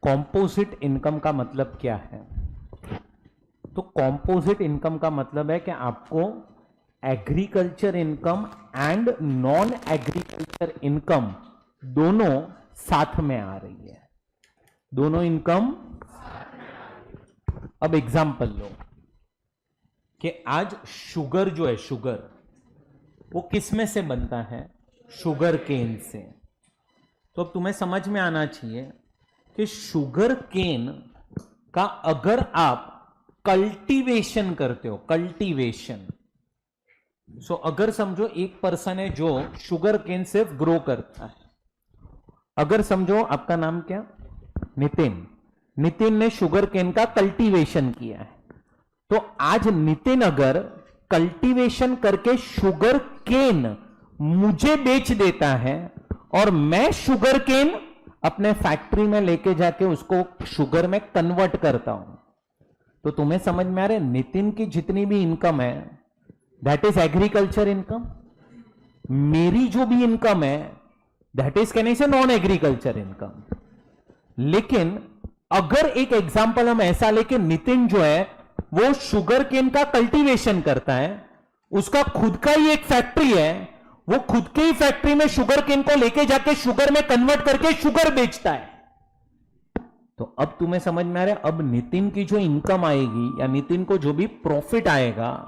कॉम्पोजिट इनकम का मतलब क्या है? तो कॉम्पोजिट इनकम का मतलब है कि आपको agriculture income and non agriculture income दोनों साथ में आ रही है, दोनों इनकम। अब एग्जांपल लो कि आज शुगर जो है, शुगर वो किस में से बनता है? शुगर केन से। तो अब तुम्हें समझ में आना चाहिए कि शुगर केन का अगर आप कल्टीवेशन करते हो, कल्टीवेशन, सो अगर समझो एक पर्सन है जो शुगर केन सिर्फ ग्रो करता है, अगर समझो आपका नाम क्या? नितिन। नितिन ने शुगर केन का कल्टीवेशन किया है, तो आज नितिन अगर कल्टीवेशन करके शुगर केन मुझे बेच देता है और मैं शुगर केन अपने फैक्ट्री में लेके जाके उसको शुगर में कन्वर्ट करता हूं, तो तुम्हें समझ में आ रहा है नितिन की जितनी भी इनकम है दैट इज एग्रीकल्चर इनकम। मेरी जो भी इनकम है दैट इज कहने से नॉन एग्रीकल्चर इनकम। लेकिन अगर एक एग्जांपल हम ऐसा लेके, नितिन जो है वो शुगर केन का कल्टीवेशन करता है, उसका खुद का ही एक फैक्ट्री है, वो खुद के ही फैक्ट्री में शुगर केन को लेके जाके शुगर में कन्वर्ट करके शुगर बेचता है। तो अब तुम्हें समझ में आ रहा है, अब नितिन की जो इनकम आएगी या नितिन को जो भी प्रॉफिट आएगा,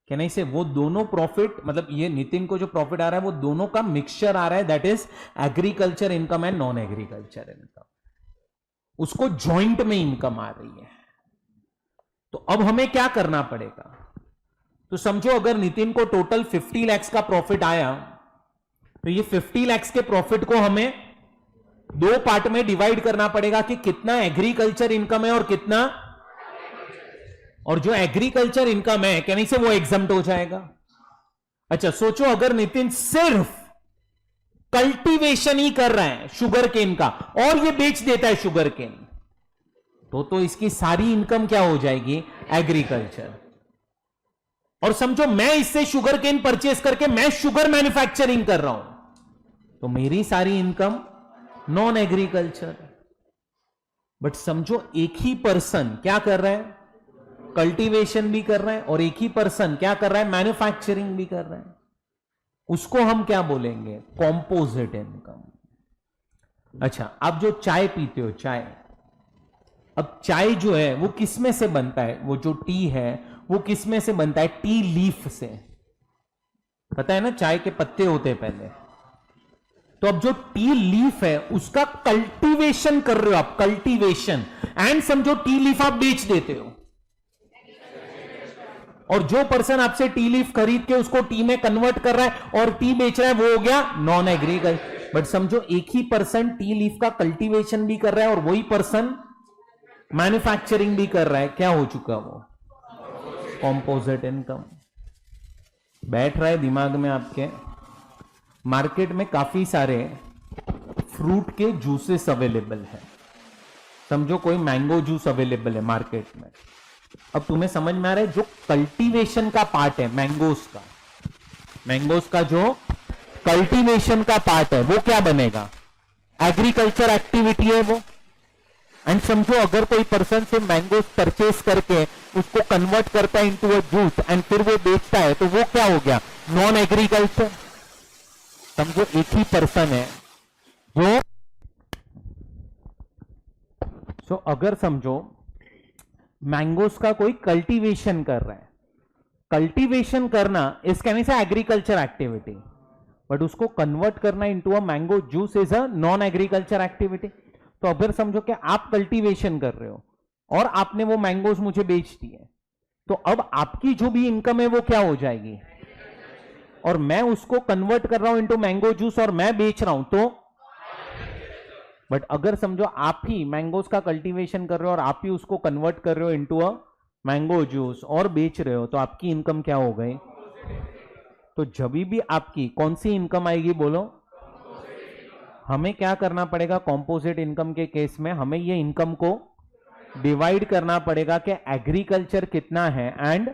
क्या नहीं से वो दोनों प्रॉफिट, मतलब ये नितिन को जो प्रॉफिट आ रहा है वो दोनों का मिक्सचर आ रहा है, that is agriculture income and non agriculture income. उसको जॉइंट में इनकम आ रही है। तो अब हमें क्या करना पड़ेगा? तो समझो अगर नितिन को टोटल 50 लाख का प्रॉफिट आया, तो ये 50 लाख के प्रॉफिट को हमें दो पार्ट में डिवाइड करना पड़ेगा कि कितना एग्रीकल्चर इनकम है और कितना, और जो एग्रीकल्चर इनकम है कहने से वो एग्जम्प्ट हो जाएगा। अच्छा सोचो अगर नितिन सिर्फ कल्टीवेशन ही कर रहा है शुगर केन का और ये बेच देता है शुगर केन, तो इसकी सारी इनकम क्या हो जाएगी? एग्रीकल्चर। और समझो मैं इससे शुगर केन परचेस करके मैं शुगर मैन्युफैक्चरिंग कर रहा हूं, तो मेरी सारी इनकम नॉन एग्रीकल्चर। बट समझो एक ही पर्सन क्या कर रहा है? कल्टीवेशन भी कर रहा है, और एक ही पर्सन क्या कर रहा है? मैन्युफैक्चरिंग भी कर रहा है। उसको हम क्या बोलेंगे? Composite income. अच्छा आप जो चाय पीते हो, चाय, अब चाय जो है वो किस में से बनता है? वो जो टी है वो किस में से बनता है? टी लीफ से। पता है ना, चाय के पत्ते होते हैं पहले। तो अब जो टी लीफ है उसका कल्टीवेशन कर रहे हो आप, कल्टीवेशन, एंड समझो टी लीफ आप बेच देते हो, और जो पर्सन आपसे टी लीफ खरीद के उसको टी में कन्वर्ट कर रहा है और टी बेच रहा है, वो हो गया नॉन एग्रीकल्चर। बट समझो एक ही पर्सन टी लीफ का कल्टीवेशन भी कर रहा है और वही पर्सन मैन्युफैक्चरिंग भी कर रहा है, क्या हो चुका वो? Composite income. बैठ रहा है दिमाग में आपके? मार्केट में काफी सारे फ्रूट के जूसेस अवेलेबल है। समझो कोई मैंगो जूस अवेलेबल है मार्केट में। अब तुम्हें समझ में आ रहा है जो कल्टीवेशन का पार्ट है मैंगोस का जो कल्टीवेशन का पार्ट है वो क्या बनेगा? एग्रीकल्चर एक्टिविटी है वो। एंड समझो अगर कोई पर्सन से मैंगोस परचेस करके उसको कन्वर्ट करता है इनटू अ जूस एंड फिर वो बेचता है, तो वो क्या हो गया? Non agriculture. समझो एक ही पर्सन है जो अगर समझो मैंगोस का कोई कल्टीवेशन कर रहा है, कल्टीवेशन करना इस कहने से एग्रीकल्चर एक्टिविटी, बट उसको कन्वर्ट करना into a mango juice is a non agriculture activity. तो अगर समझो कि आप कल्टीवेशन कर रहे हो और आपने वो मैंगोस मुझे बेच दिए, तो अब आपकी जो भी इनकम है वो क्या हो जाएगी? और मैं उसको कन्वर्ट कर रहा हूं इनटू मैंगो जूस और मैं बेच रहा हूं, तो बट अगर समझो आप ही मैंगोज का कल्टीवेशन कर रहे हो और आप ही उसको कन्वर्ट कर रहे हो इनटू अ मैंगो जूस और बेच रहे हो, तो आपकी इनकम क्या हो गई? तो जब भी आपकी कौन सी इनकम आएगी बोलो? हमें क्या करना पड़ेगा कॉम्पोजिट इनकम के केस में? हमें ये इनकम को डिवाइड करना पड़ेगा कि एग्रीकल्चर कितना है एंड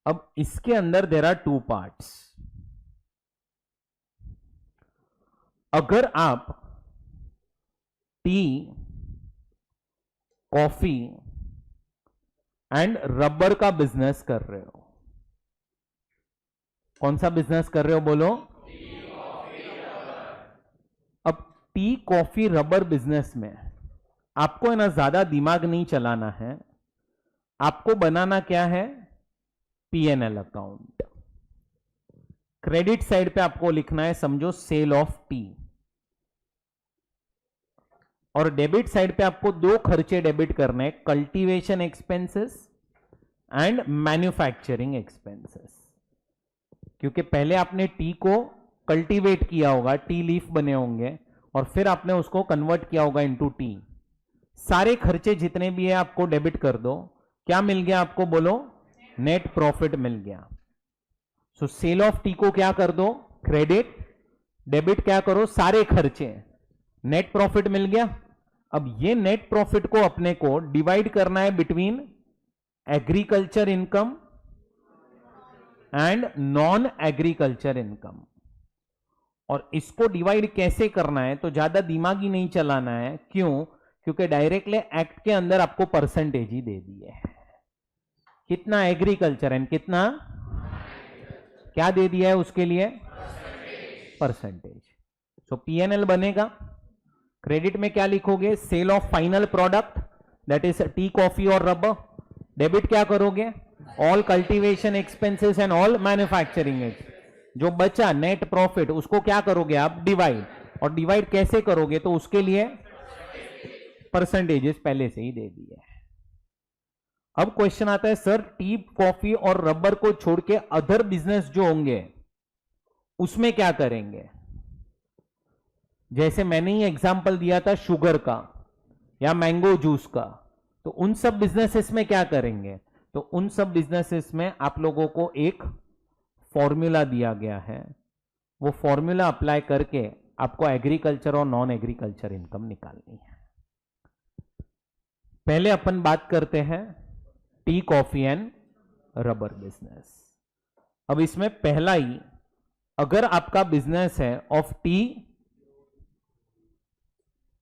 अब इसके अंदर देयर आर टू पार्ट्स। अगर आप टी, कॉफी एंड रबर का बिजनेस कर रहे हो, कौन सा बिजनेस कर रहे हो बोलो? अब टी, कॉफी, रबर बिजनेस में आपको है ना ज्यादा दिमाग नहीं चलाना है, आपको बनाना क्या है? PNL account. क्रेडिट साइड पे आपको लिखना है समझो सेल ऑफ टी, और डेबिट साइड पे आपको दो खर्चे डेबिट करने हैं, cultivation expenses and manufacturing expenses. क्योंकि पहले आपने टी को कल्टीवेट किया होगा, टी लीफ बने होंगे, और फिर आपने उसको कन्वर्ट किया होगा इनटू टी। सारे खर्चे जितने भी है आपको डेबिट कर दो। क्या मिल गया आपको बोलो? नेट प्रॉफिट मिल गया। सो सेल ऑफ टी को क्या कर दो? क्रेडिट। डेबिट क्या करो? सारे खर्चे। नेट प्रॉफिट मिल गया। अब ये नेट प्रॉफिट को अपने को डिवाइड करना है between agriculture income and non agriculture income. और इसको डिवाइड कैसे करना है? तो ज्यादा दिमाग ही नहीं चलाना है। क्यों? क्योंकि डायरेक्टली एक्ट के अंदर आपको परसेंटेज ही दे दी है, कितना एग्रीकल्चर एंड कितना क्या दे दिया है उसके लिए? परसेंटेज। सो पीएनएल बनेगा। क्रेडिट में क्या लिखोगे? Sale of final product that is tea, coffee और रबर। डेबिट क्या करोगे? All cultivation expenses and all manufacturing. जो बचा नेट प्रॉफिट उसको क्या करोगे आप? डिवाइड। और डिवाइड कैसे करोगे? तो उसके लिए परसेंटेजेस पहले से ही दे दिए है। अब क्वेश्चन आता है सर टी, कॉफी और रबर को छोड़ के अदर बिजनेस जो होंगे उसमें क्या करेंगे? जैसे मैंने ही एग्जांपल दिया था शुगर का या मैंगो जूस का, तो उन सब बिजनेसेस में क्या करेंगे? तो उन सब बिजनेसेस में आप लोगों को एक फॉर्मूला दिया गया है, वो फॉर्मूला अप्लाई करके आपको एग्रीकल्चर और नॉन एग्रीकल्चर इनकम निकालनी है। पहले अपन बात करते हैं T, coffee and rubber business. अब इसमें पहला ही, अगर आपका बिजनेस है of T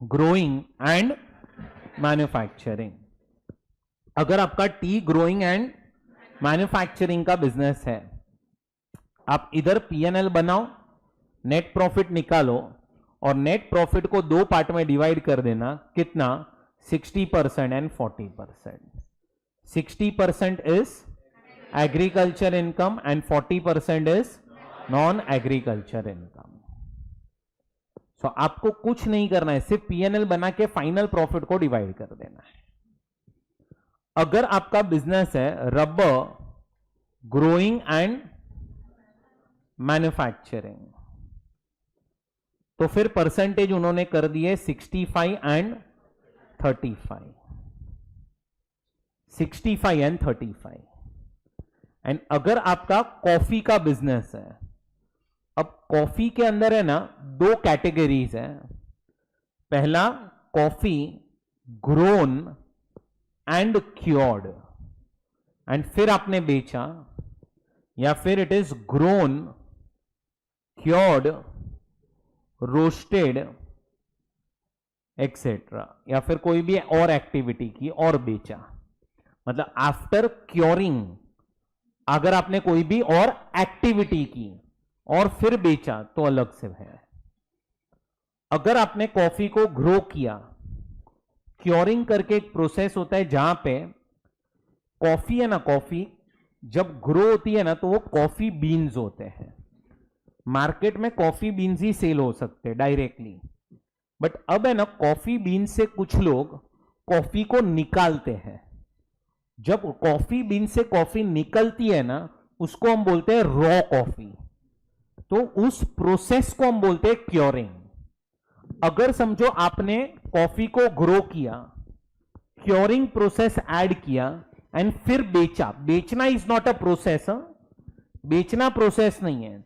growing and manufacturing, अगर आपका टी ग्रोइंग एंड मैन्युफैक्चरिंग का बिजनेस है, आप इधर पीएनएल बनाओ, नेट प्रॉफिट निकालो, और नेट प्रॉफिट को दो पार्ट में डिवाइड कर देना। कितना? 60% and 40%। 60% is agriculture income and 40% is non agriculture income. So आपको कुछ नहीं करना है, सिर्फ पीएनएल बना के फाइनल प्रॉफिट को डिवाइड कर देना है। अगर आपका बिजनेस है रबर ग्रोइंग एंड मैन्युफैक्चरिंग, तो फिर परसेंटेज उन्होंने कर दिए 65 एंड 35। 65 एंड 35। एंड अगर आपका कॉफी का बिजनेस है, अब कॉफी के अंदर है ना दो कैटेगरीज है। पहला coffee grown and cured, and फिर आपने बेचा, या फिर it is grown, cured, roasted etcetera, या फिर कोई भी और एक्टिविटी की और बेचा। मतलब आफ्टर क्योरिंग अगर आपने कोई भी और एक्टिविटी की और फिर बेचा तो अलग से है। अगर आपने कॉफी को ग्रो किया, क्योरिंग करके एक प्रोसेस होता है जहां पे कॉफी है ना, कॉफी जब ग्रो होती है ना तो वो कॉफी बीन्स होते हैं। मार्केट में कॉफी बीन्स ही सेल हो सकते हैं डायरेक्टली, बट अब है ना कॉफी बीन्स से कुछ लोग कॉफी को निकालते हैं। जब कॉफी बीन से कॉफी निकलती है ना उसको हम बोलते हैं रॉ कॉफी, तो उस प्रोसेस को हम बोलते हैं क्योरिंग। अगर समझो आपने कॉफी को ग्रो किया, क्योरिंग प्रोसेस ऐड किया एंड फिर बेचा, बेचना इज नॉट अ प्रोसेस, बेचना प्रोसेस नहीं है,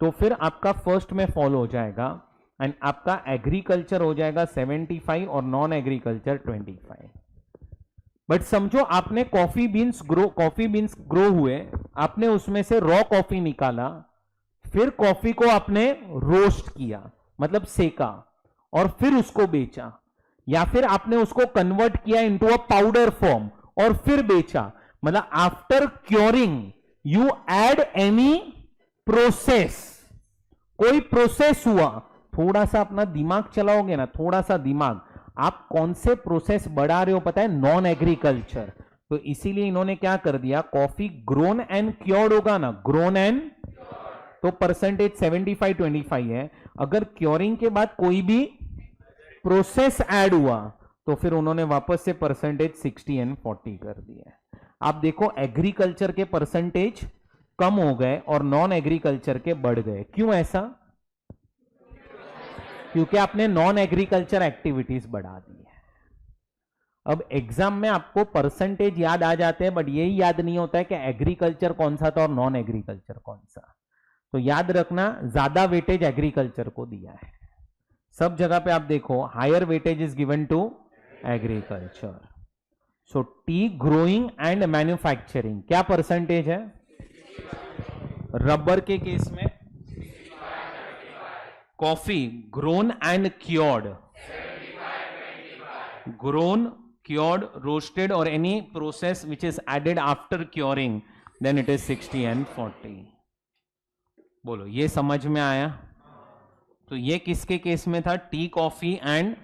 तो फिर आपका फर्स्ट में फॉलो हो जाएगा एंड आपका एग्रीकल्चर हो जाएगा 75 और नॉन एग्रीकल्चर 25। बट समझो आपने कॉफी बीन्स ग्रो हुए, आपने उसमें से रॉ कॉफी निकाला, फिर कॉफी को आपने रोस्ट किया मतलब सेका और फिर उसको बेचा, या फिर आपने उसको कन्वर्ट किया इनटू अ पाउडर फॉर्म और फिर बेचा, मतलब after curing you add any process, कोई प्रोसेस हुआ, थोड़ा सा अपना दिमाग चलाओगे ना, थोड़ा सा दिमाग, आप कौन से प्रोसेस बढ़ा रहे हो पता है, नॉन एग्रीकल्चर। तो इसीलिए इन्होंने क्या कर दिया, कॉफी ग्रोन एंड क्योर्ड होगा ना, ग्रोन एंड, तो परसेंटेज 75-25 है। अगर क्योरिंग के बाद कोई भी प्रोसेस ऐड हुआ तो फिर उन्होंने वापस से परसेंटेज 60 एंड 40 कर दिया। आप देखो एग्रीकल्चर के परसेंटेज कम हो गए और नॉन एग्रीकल्चर के बढ़ गए, क्यों ऐसा? क्योंकि आपने नॉन एग्रीकल्चर एक्टिविटीज बढ़ा दी है। अब एग्जाम में आपको परसेंटेज याद आ जाते हैं, बट यही याद नहीं होता है कि एग्रीकल्चर कौन सा था और नॉन एग्रीकल्चर कौन सा। तो याद रखना, ज्यादा वेटेज एग्रीकल्चर को दिया है, सब जगह पे आप देखो higher weightage is given to agriculture. So tea growing and manufacturing क्या परसेंटेज है? रबर के केस में coffee grown and cured, grown, cured, roasted और any process which is added after curing, then it is 60 and 40। बोलो ये समझ में आया? तो ये किसके केस में था? T, coffee and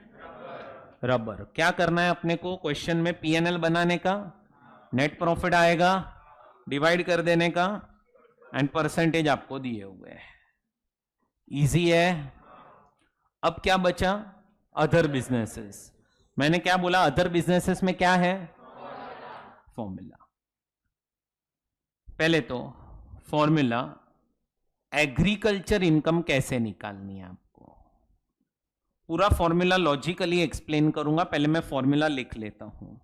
rubber. क्या करना है अपने को क्वेश्चन में? पीएनएल बनाने का, नेट प्रॉफिट आएगा, डिवाइड कर देने का एंड परसेंटेज आपको दिए हुए हैं। इजी है। अब क्या बचा? Other businesses. मैंने क्या बोला? अदर बिजनेसेस में क्या है? फॉर्मूला। पहले तो फॉर्मूला, एग्रीकल्चर इनकम कैसे निकालनी है आपको, पूरा फॉर्मूला लॉजिकली एक्सप्लेन करूंगा, पहले मैं फॉर्मूला लिख लेता हूं।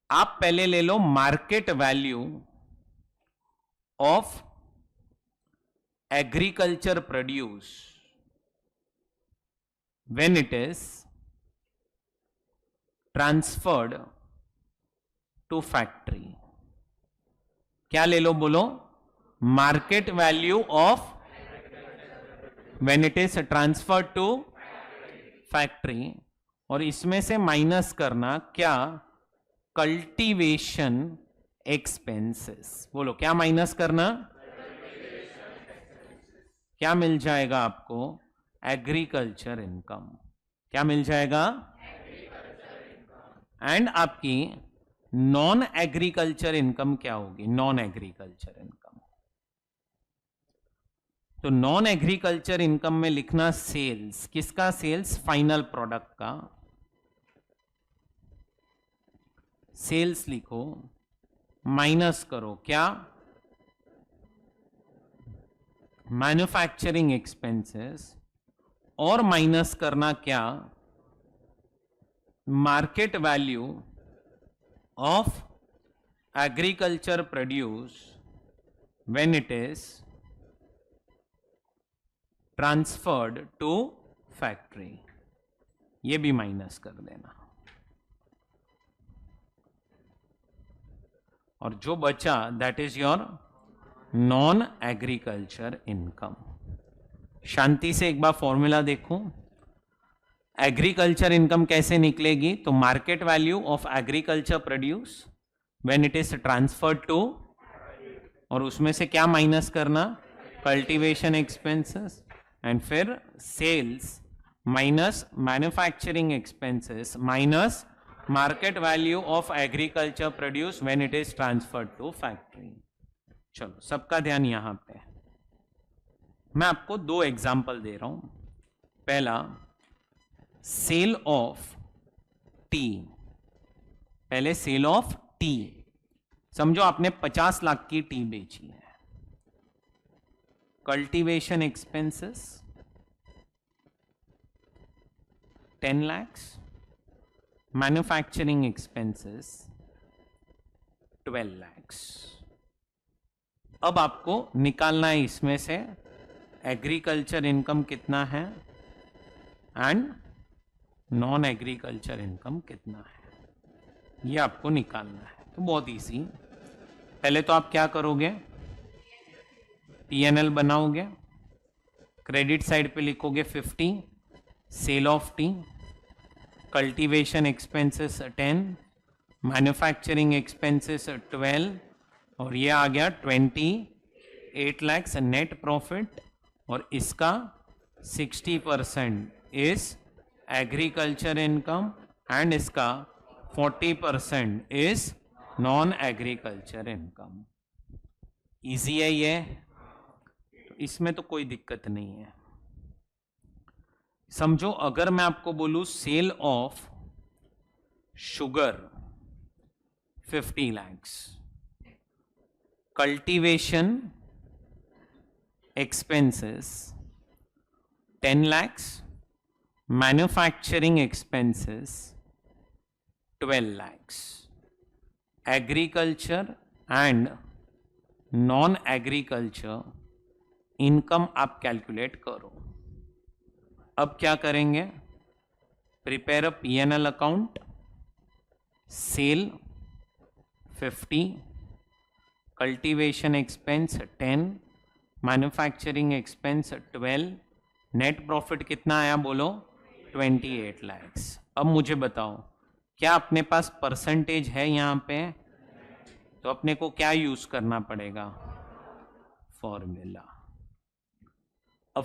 आप पहले ले लो market value of agriculture produce when it is transferred to factory. क्या ले लो बोलो? Market value of when it is transferred to factory, और इसमें से माइनस करना क्या? Cultivation expenses. बोलो क्या माइनस करना? क्या मिल जाएगा आपको? Agriculture income. क्या मिल जाएगा? एंड आपकी नॉन एग्रीकल्चर इनकम क्या होगी? Non agriculture income. तो नॉन एग्रीकल्चर इनकम में लिखना सेल्स। किसका सेल्स? फाइनल प्रोडक्ट का सेल्स लिखो, माइनस करो क्या? मैन्युफैक्चरिंग एक्सपेंसेस, और माइनस करना क्या? Market value of agriculture produce when it is transferred to factory. ये भी माइनस कर देना, और जो बचा that is your non agriculture income. शांति से एक बार फॉर्मूला देखो, एग्रीकल्चर इनकम कैसे निकलेगी? तो market value of agriculture produce when it is transferred to, और उसमें से क्या माइनस करना? कल्टीवेशन एक्सपेंसेस, एंड फिर sales minus manufacturing expenses minus market value of agriculture produce when it is transferred to factory. चलो सबका ध्यान यहां पे। मैं आपको दो एग्जांपल दे रहा हूं। पहला, सेल ऑफ टी। पहले सेल ऑफ टी, समझो आपने 50 लाख की टी बेची है। Cultivation expenses 10 lakhs, manufacturing expenses 12 lakhs। अब आपको निकालना है इसमें से एग्रीकल्चर इनकम कितना है एंड नॉन एग्रीकल्चर इनकम कितना है, ये आपको निकालना है। तो बहुत इजी, पहले तो आप क्या करोगे, P&L बनाओगे, क्रेडिट साइड पे लिखोगे 50, sale of tea, cultivation expenses 10, manufacturing expenses 12, और ये आ गया 28 lakhs नेट प्रॉफिट, और इसका 60% इज एग्रीकल्चर इनकम एंड इसका 40% is non agriculture income. Easy है ये, तो इसमें तो कोई दिक्कत नहीं है। समझो अगर मैं आपको बोलूं sale of sugar 50 lakhs, cultivation expenses 10 lakhs, manufacturing expenses 12 lakhs, agriculture and non agriculture income आप कैलकुलेट करो। अब क्या करेंगे, prepare a P&L account, sale 50, cultivation expense 10, manufacturing expense 12, net profit कितना आया बोलो 28 lakhs। अब मुझे बताओ क्या अपने पास परसेंटेज है यहाँ पे, तो अपने को क्या यूज करना पड़ेगा, फॉर्मूला। अब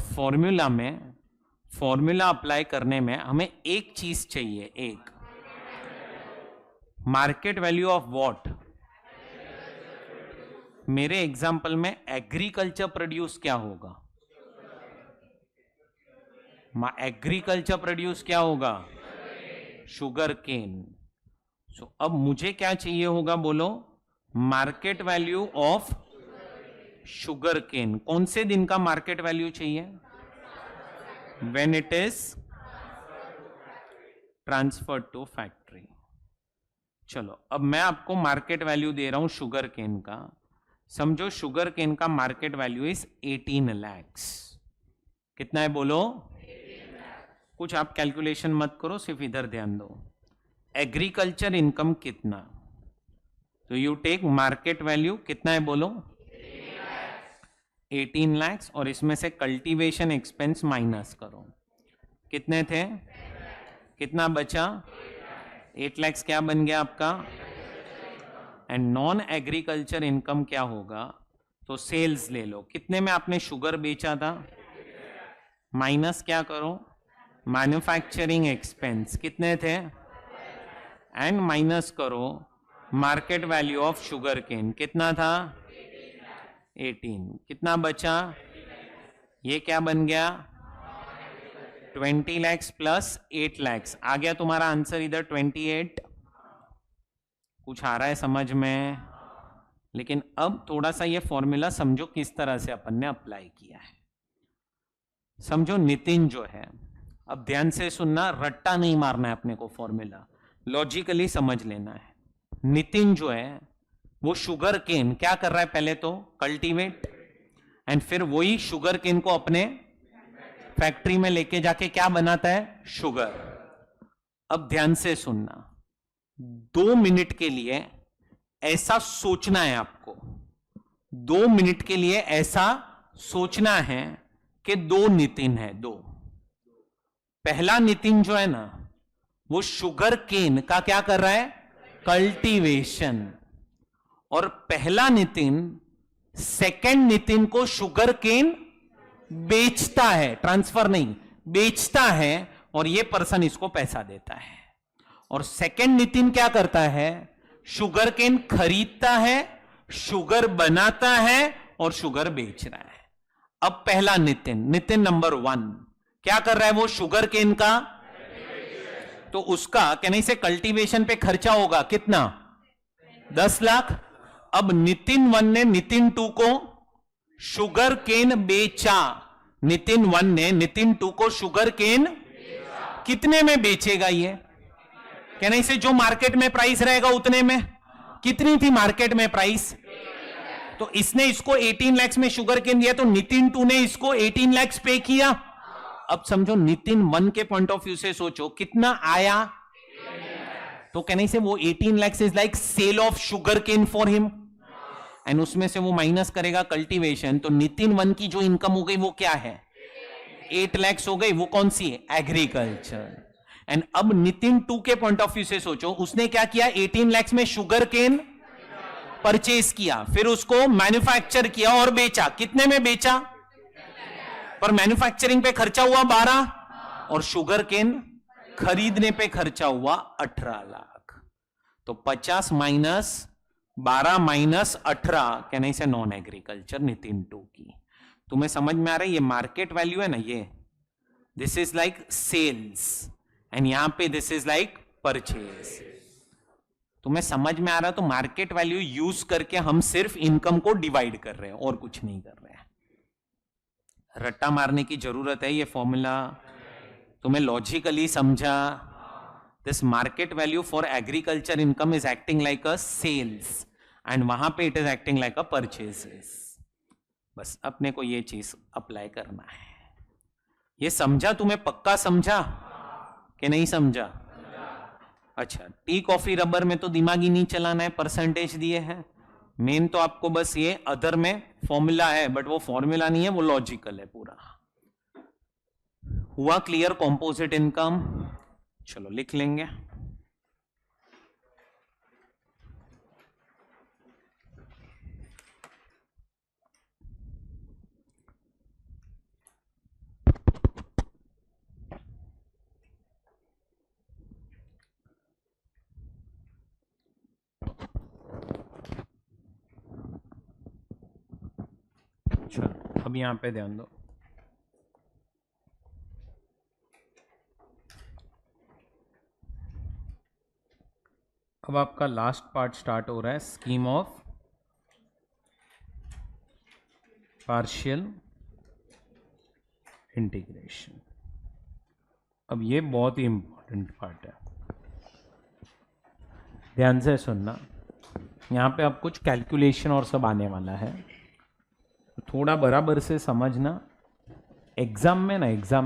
फॉर्मूला अप्लाई करने में हमें एक चीज चाहिए, एक मार्केट वैल्यू ऑफ व्हाट। मेरे एग्जांपल में एग्रीकल्चर प्रोड्यूस क्या होगा, एग्रीकल्चर प्रोड्यूस क्या होगा, शुगर केन। सो अब मुझे क्या चाहिए होगा बोलो, market value of sugar cane. कौन से दिन का मार्केट वैल्यू चाहिए, when it is transferred to factory। चलो अब मैं आपको मार्केट वैल्यू दे रहा हूं शुगर केन का। समझो शुगर केन का मार्केट वैल्यू इज 18 lakhs। कितना है बोलो, कुछ आप कैलकुलेशन मत करो, सिर्फ इधर ध्यान दो। एग्रीकल्चर इनकम कितना, तो यू टेक मार्केट वैल्यू कितना है बोलो 18 lakhs, और इसमें से कल्टीवेशन एक्सपेंस माइनस करो, कितने थे, कितना बचा 8 lakhs, क्या बन गया आपका। एंड नॉन एग्रीकल्चर इनकम क्या होगा, तो सेल्स ले लो, कितने में आपने शुगर बेचा था, माइनस क्या करो मैन्युफैक्चरिंग एक्सपेंस कितने थे, एंड माइनस करो market value of sugar cane कितना था 18, कितना बचा, ये क्या बन गया 20 lakhs प्लस 8 lakhs, आ गया तुम्हारा आंसर इधर 28। कुछ आ रहा है समझ में, लेकिन अब थोड़ा सा ये फॉर्मूला समझो किस तरह से अपन ने अप्लाई किया है। समझो नितिन जो है, अब ध्यान से सुनना, रट्टा नहीं मारना है अपने को, फॉर्मूला लॉजिकली समझ लेना है। नितिन जो है वो शुगर केन क्या कर रहा है, पहले तो कल्टीवेट, एंड फिर वही शुगर केन को अपने फैक्ट्री में लेके जाके क्या बनाता है, शुगर। अब ध्यान से सुनना, 2 मिनट के लिए ऐसा सोचना है आपको, 2 मिनट के लिए ऐसा सोचना है कि 2 नितिन है, 2। पहला नितिन जो है ना वो शुगर केन का क्या कर रहा है, कल्टीवेशन, और पहला नितिन सेकंड नितिन को शुगर केन बेचता है, ट्रांसफर नहीं, बेचता है, और ये पर्सन इसको पैसा देता है। और सेकंड नितिन क्या करता है, शुगर केन खरीदता है, शुगर बनाता है और शुगर बेच रहा है। अब पहला नितिन, नितिन नंबर 1 क्या कर रहा है, वो शुगर केन का, तो उसका कहने से कल्टीवेशन पे खर्चा होगा कितना 10 लाख। अब नितिन 1 ने नितिन 2 को शुगर केन बेचा, नितिन 1 ने नितिन 2 को शुगर केन कितने में बेचेगा ये? कहना इसे जो मार्केट में प्राइस रहेगा उतने में। कितनी थी मार्केट में प्राइस? तो इसने इसको 18 लाख में शुगर केन दिया, तो नितिन 2 ने इसको 18 लाख पे किया। अब समझो नितिन 1 के पॉइंट ऑफ व्यू से सोचो कितना आया। तो कहने से वो 18 lakh is like sale of sugar cane for him, and उसमें से वो माइनस करेगा कल्टीवेशन, तो नितिन 1 की जो इनकम हो गई वो क्या है? 8 लाख हो गई। वो कौन सी है? एग्रीकल्चर। एंड अब नितिन 2 के पॉइंट ऑफ व्यू से सोचो, उसने क्या किया? 18 लाख में शुगर केन परचेज किया, फिर उसको मैन्युफैक्चर किया और बेचा। कितने में बेचा? पर मैन्युफैक्चरिंग पे खर्चा हुआ 12 और शुगर केन खरीदने पे खर्चा हुआ 18 लाख। तो 50 माइनस 12 माइनस 18 कहने से नॉन एग्रीकल्चर नितिन 2 की। तुम्हें समझ में आ रहा है? ये मार्केट वैल्यू है ना, ये this is like sales and यहां पे दिस इज लाइक परचेज। तुम्हें समझ में आ रहा है? तो मार्केट वैल्यू यूज करके हम सिर्फ इनकम को डिवाइड कर रहे हैं और कुछ नहीं कर रहे हैं। रट्टा मारने की जरूरत है? ये फॉर्मूला तुम्हें लॉजिकली समझा? This market value for agriculture income is acting like a sales and वहां पे it is acting like a purchases. बस अपने को ये चीज अप्लाई करना है। ये समझा? तुम्हें पक्का समझा कि नहीं समझा? अच्छा, टी कॉफी रबर में तो दिमाग ही नहीं चलाना है, परसेंटेज दिए हैं। मेन तो आपको बस ये अदर में फॉर्मूला है, बट वो फॉर्मूला नहीं है, वो लॉजिकल है पूरा। हुआ क्लियर? कॉम्पोजिट इनकम चलो लिख लेंगे। चलो अब यहां पे ध्यान दो। अब आपका लास्ट पार्ट स्टार्ट हो रहा है, स्कीम ऑफ पार्शियल इंटीग्रेशन। अब ये बहुत ही इंपॉर्टेंट पार्ट है, ध्यान से सुनना। यहां पे अब कुछ कैलकुलेशन और सब आने वाला है, थोड़ा बराबर से समझना। एग्जाम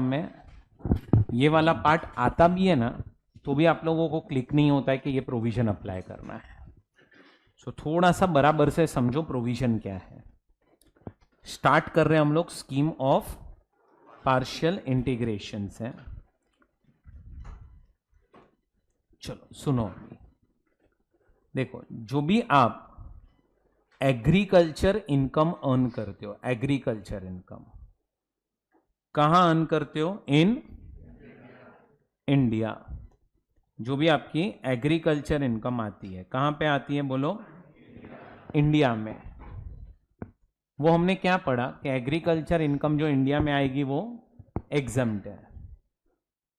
में ये वाला पार्ट आता भी है ना, तो भी आप लोगों को क्लिक नहीं होता है कि ये प्रोविजन अप्लाई करना है। सो थोड़ा सा बराबर से समझो प्रोविजन क्या है। स्टार्ट कर रहे हैं हम लोग स्कीम ऑफ पार्शियल इंटीग्रेशन से। चलो सुनो, देखो जो भी आप एग्रीकल्चर इनकम अर्न करते हो, एग्रीकल्चर इनकम कहां अर्न करते हो? In India. जो भी आपकी एग्रीकल्चर इनकम आती है कहां पे आती है? बोलो, इंडिया में। वो हमने क्या पढ़ा कि एग्रीकल्चर इनकम जो इंडिया में आएगी वो एग्जम्प्ट है।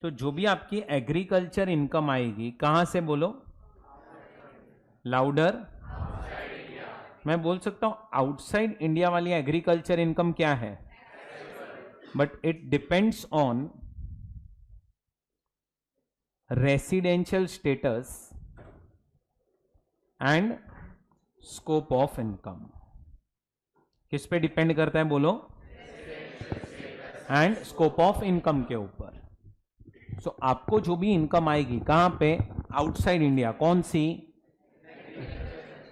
तो जो भी आपकी एग्रीकल्चर इनकम आएगी कहां से? बोलो लाउडर। मैं बोल सकता हूं आउटसाइड इंडिया वाली एग्रीकल्चर इनकम क्या है, but it depends on residential status and scope of income. किस पे डिपेंड करता है? बोलो, एंड स्कोप ऑफ इनकम के ऊपर। सो आपको जो भी इनकम आएगी कहां पे? Outside India. कौन सी?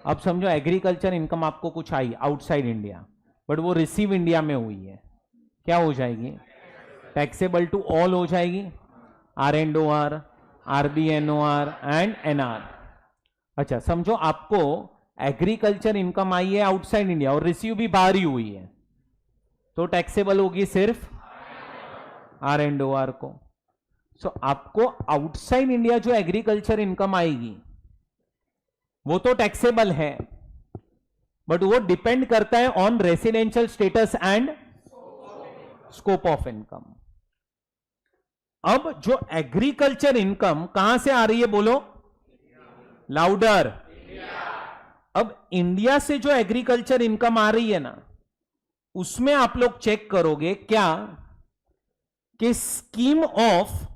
अब समझो एग्रीकल्चर इनकम आपको कुछ आई आउटसाइड इंडिया, बट वो रिसीव इंडिया में हुई है, क्या हो जाएगी? टैक्सेबल टू ऑल हो जाएगी, RNOR, RBNOR एंड NR। अच्छा, समझो आपको एग्रीकल्चर इनकम आई है आउटसाइड इंडिया और रिसीव भी बाहर ही हुई है, तो टैक्सेबल होगी सिर्फ RNOR को। सो आपको आउटसाइड इंडिया जो एग्रीकल्चर इनकम आएगी वो तो टैक्सेबल है, बट वो डिपेंड करता है on residential status and scope of income. अब जो एग्रीकल्चर इनकम कहां से आ रही है? बोलो लाउडर। अब इंडिया से जो एग्रीकल्चर इनकम आ रही है ना, उसमें आप लोग चेक करोगे क्या कि scheme of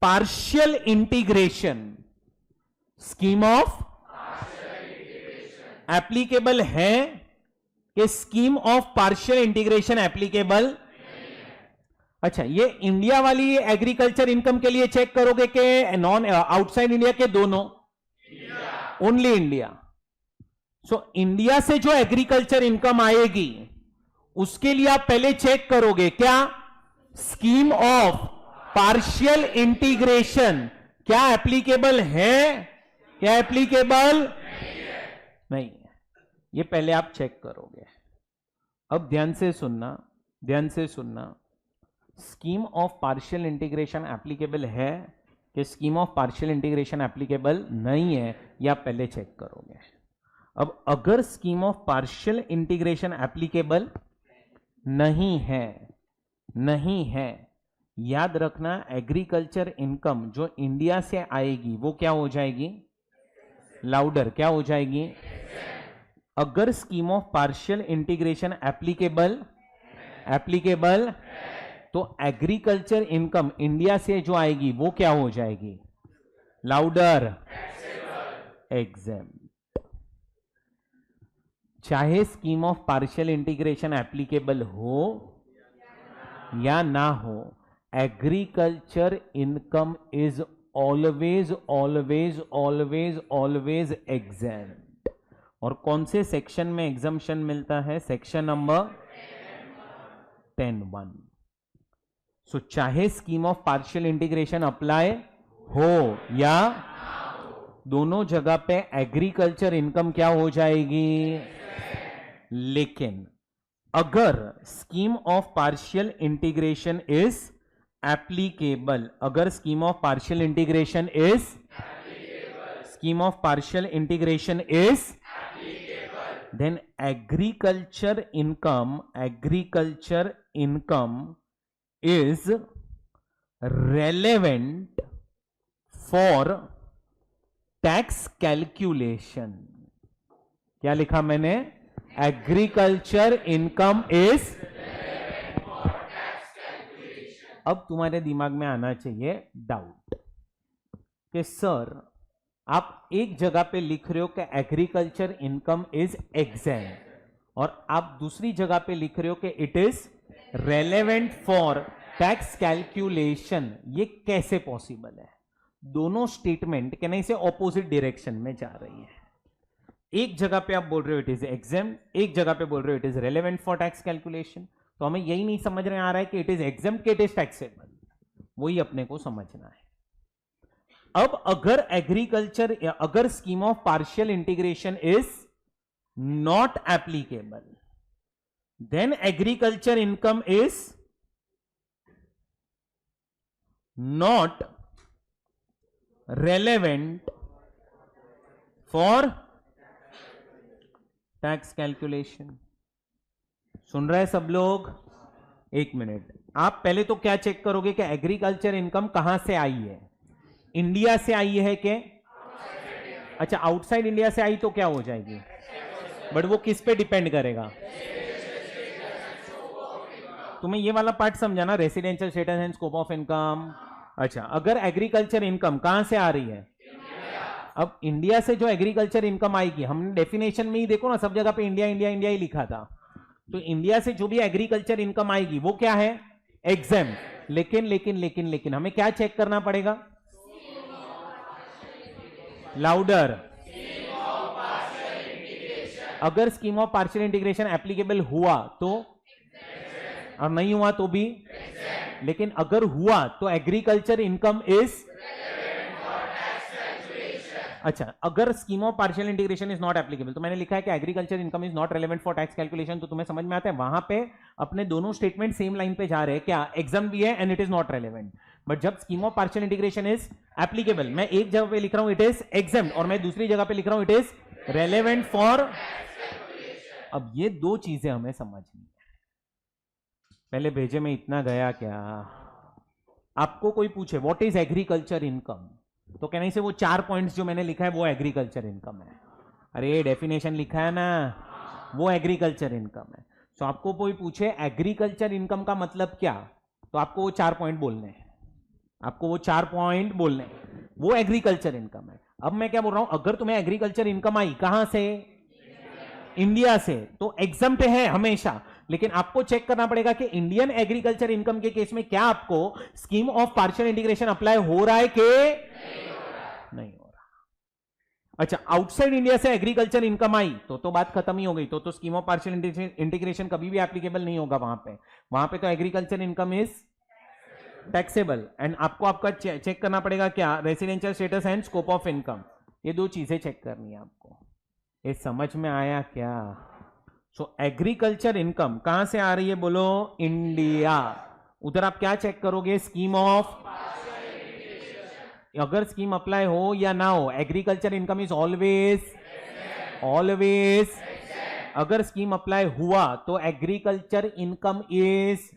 partial integration, scheme of applicable है कि scheme of partial integration applicable? अच्छा, ये इंडिया वाली एग्रीकल्चर इनकम के लिए चेक करोगे कि नॉन आउटसाइड इंडिया के दोनों? Only India. सो इंडिया से जो एग्रीकल्चर इनकम आएगी उसके लिए आप पहले चेक करोगे क्या स्कीम ऑफ पार्शियल इंटीग्रेशन क्या एप्लीकेबल है, क्या एप्लीकेबल नहीं है, ये पहले आप चेक करोगे। अब ध्यान से सुनना, ध्यान से सुनना, scheme of partial integration applicable है कि scheme of partial integration applicable नहीं है, यह आप पहले चेक करोगे। अब अगर scheme of partial integration applicable नहीं है, नहीं है, याद रखना एग्रीकल्चर इनकम जो इंडिया से आएगी वो क्या हो जाएगी? लाउडर, क्या हो जाएगी? अगर scheme of partial integration applicable तो एग्रीकल्चर इनकम इंडिया से जो आएगी वो क्या हो जाएगी? Louder, exempt. चाहे scheme of partial integration applicable हो या ना हो, agriculture income is always always always always exempt. और कौन से सेक्शन में एग्जम्पशन मिलता है? Section number 10(1). सो चाहे scheme of partial integration apply हो या दोनों जगह पे एग्रीकल्चर इनकम क्या हो जाएगी? लेकिन अगर scheme of partial integration is applicable, अगर scheme of partial integration is scheme of partial integration is then agriculture income is relevant for tax calculation। क्या लिखा मैंने? Agriculture income is. अब तुम्हारे दिमाग में आना चाहिए डाउट कि सर आप एक जगह पे लिख रहे हो कि एग्रीकल्चर इनकम इज एग्जेम्प्ट और आप दूसरी जगह पे लिख रहे हो कि it is relevant for tax calculation. ये कैसे पॉसिबल है? दोनों स्टेटमेंट कहने से ऑपोजिट डायरेक्शन में जा रही है। एक जगह पे आप बोल रहे हो इट इज एग्जेम्प्ट, एक जगह पे बोल रहे हो it is relevant for tax calculation. तो हमें यही नहीं समझ में आ रहा है कि it is exempt, it is taxable, वही अपने को समझना है। अब अगर एग्रीकल्चर, अगर scheme of partial integration is not applicable, then agriculture income is not relevant for tax calculation। सुन रहे हैं सब लोग? एक मिनट, आप पहले तो क्या चेक करोगे कि एग्रीकल्चर इनकम कहां से आई है? इंडिया से आई है कि? अच्छा, आउटसाइड इंडिया से आई तो क्या हो जाएगी? बट वो किस पे डिपेंड करेगा? तुम्हें ये वाला पार्ट समझाना, residential status and scope of income. अच्छा, अगर एग्रीकल्चर इनकम कहां से आ रही है? अब इंडिया से जो एग्रीकल्चर इनकम आएगी, हमने डेफिनेशन में ही देखो ना, सब जगह पे इंडिया इंडिया इंडिया ही लिखा था। तो इंडिया से जो भी एग्रीकल्चर इनकम आएगी वो क्या है? एग्जेम्प्ट। लेकिन लेकिन लेकिन लेकिन हमें क्या चेक करना पड़ेगा? लाउडर। अगर scheme of partial integration applicable हुआ तो, और नहीं हुआ तो भी। लेकिन अगर हुआ तो एग्रीकल्चर इनकम इज। अच्छा, अगर scheme of partial integration is not applicable, तो मैंने लिखा है कि agriculture income is not relevant for tax calculation. तो तुम्हें समझ में आता है वहां पे अपने दोनों स्टेटमेंट सेम लाइन पे जा रहे हैं, क्या? एग्जाम भी है and it is not relevant. But जब scheme of partial integration is applicable, मैं एक जगह पे लिख रहा हूं इट इज एग्जेम्प्ट और मैं दूसरी जगह पे लिख रहा हूं इट इज रेलेवेंट फॉर। अब ये दो चीजें हमें समझनी है। पहले भेजे में इतना गया क्या? आपको कोई पूछे व्हाट इज एग्रीकल्चर इनकम, तो कहने से वो 4 पॉइंट्स जो मैंने लिखा है वो एग्रीकल्चर इनकम है। अरे डेफिनेशन लिखा है ना, वो एग्रीकल्चर इनकम है। तो आपको कोई पूछे एग्रीकल्चर इनकम का मतलब क्या, तो आपको वो 4 पॉइंट बोलने हैं। आपको वो 4 पॉइंट बोलने हैं, वो एग्रीकल्चर इनकम है। अब मैं क्या बोल रहा हूं, अगर तुम्हें एग्रीकल्चर इनकम आई कहां से, इंडिया से, तो एग्जम्प्ट है हमेशा, लेकिन आपको चेक करना पड़ेगा कि इंडियन एग्रीकल्चर इनकम के केस में क्या आपको scheme of partial integration apply हो रहा है कि नहीं हो रहा। अच्छा, आउटसाइड इंडिया से एग्रीकल्चर इनकम आई तो बात खत्म ही हो गई, तो स्कीम ऑफ पार्शियल इंटीग्रेशन कभी भी एप्लीकेबल नहीं होगा वहां पे तो agriculture income is taxable. And आपको आपका चेक करना पड़ेगा क्या, residential status and scope of income, ये 2 चीजें चेक करनी है आपको। ये समझ में आया क्या? सो एग्रीकल्चर इनकम कहां से आ रही है बोलो, इंडिया। उधर आप क्या चेक करोगे, स्कीम ऑफ, अगर स्कीम अप्लाई हो या ना हो, एग्रीकल्चर इनकम इज ऑलवेज अगर स्कीम अप्लाई हुआ तो एग्रीकल्चर इनकम इज,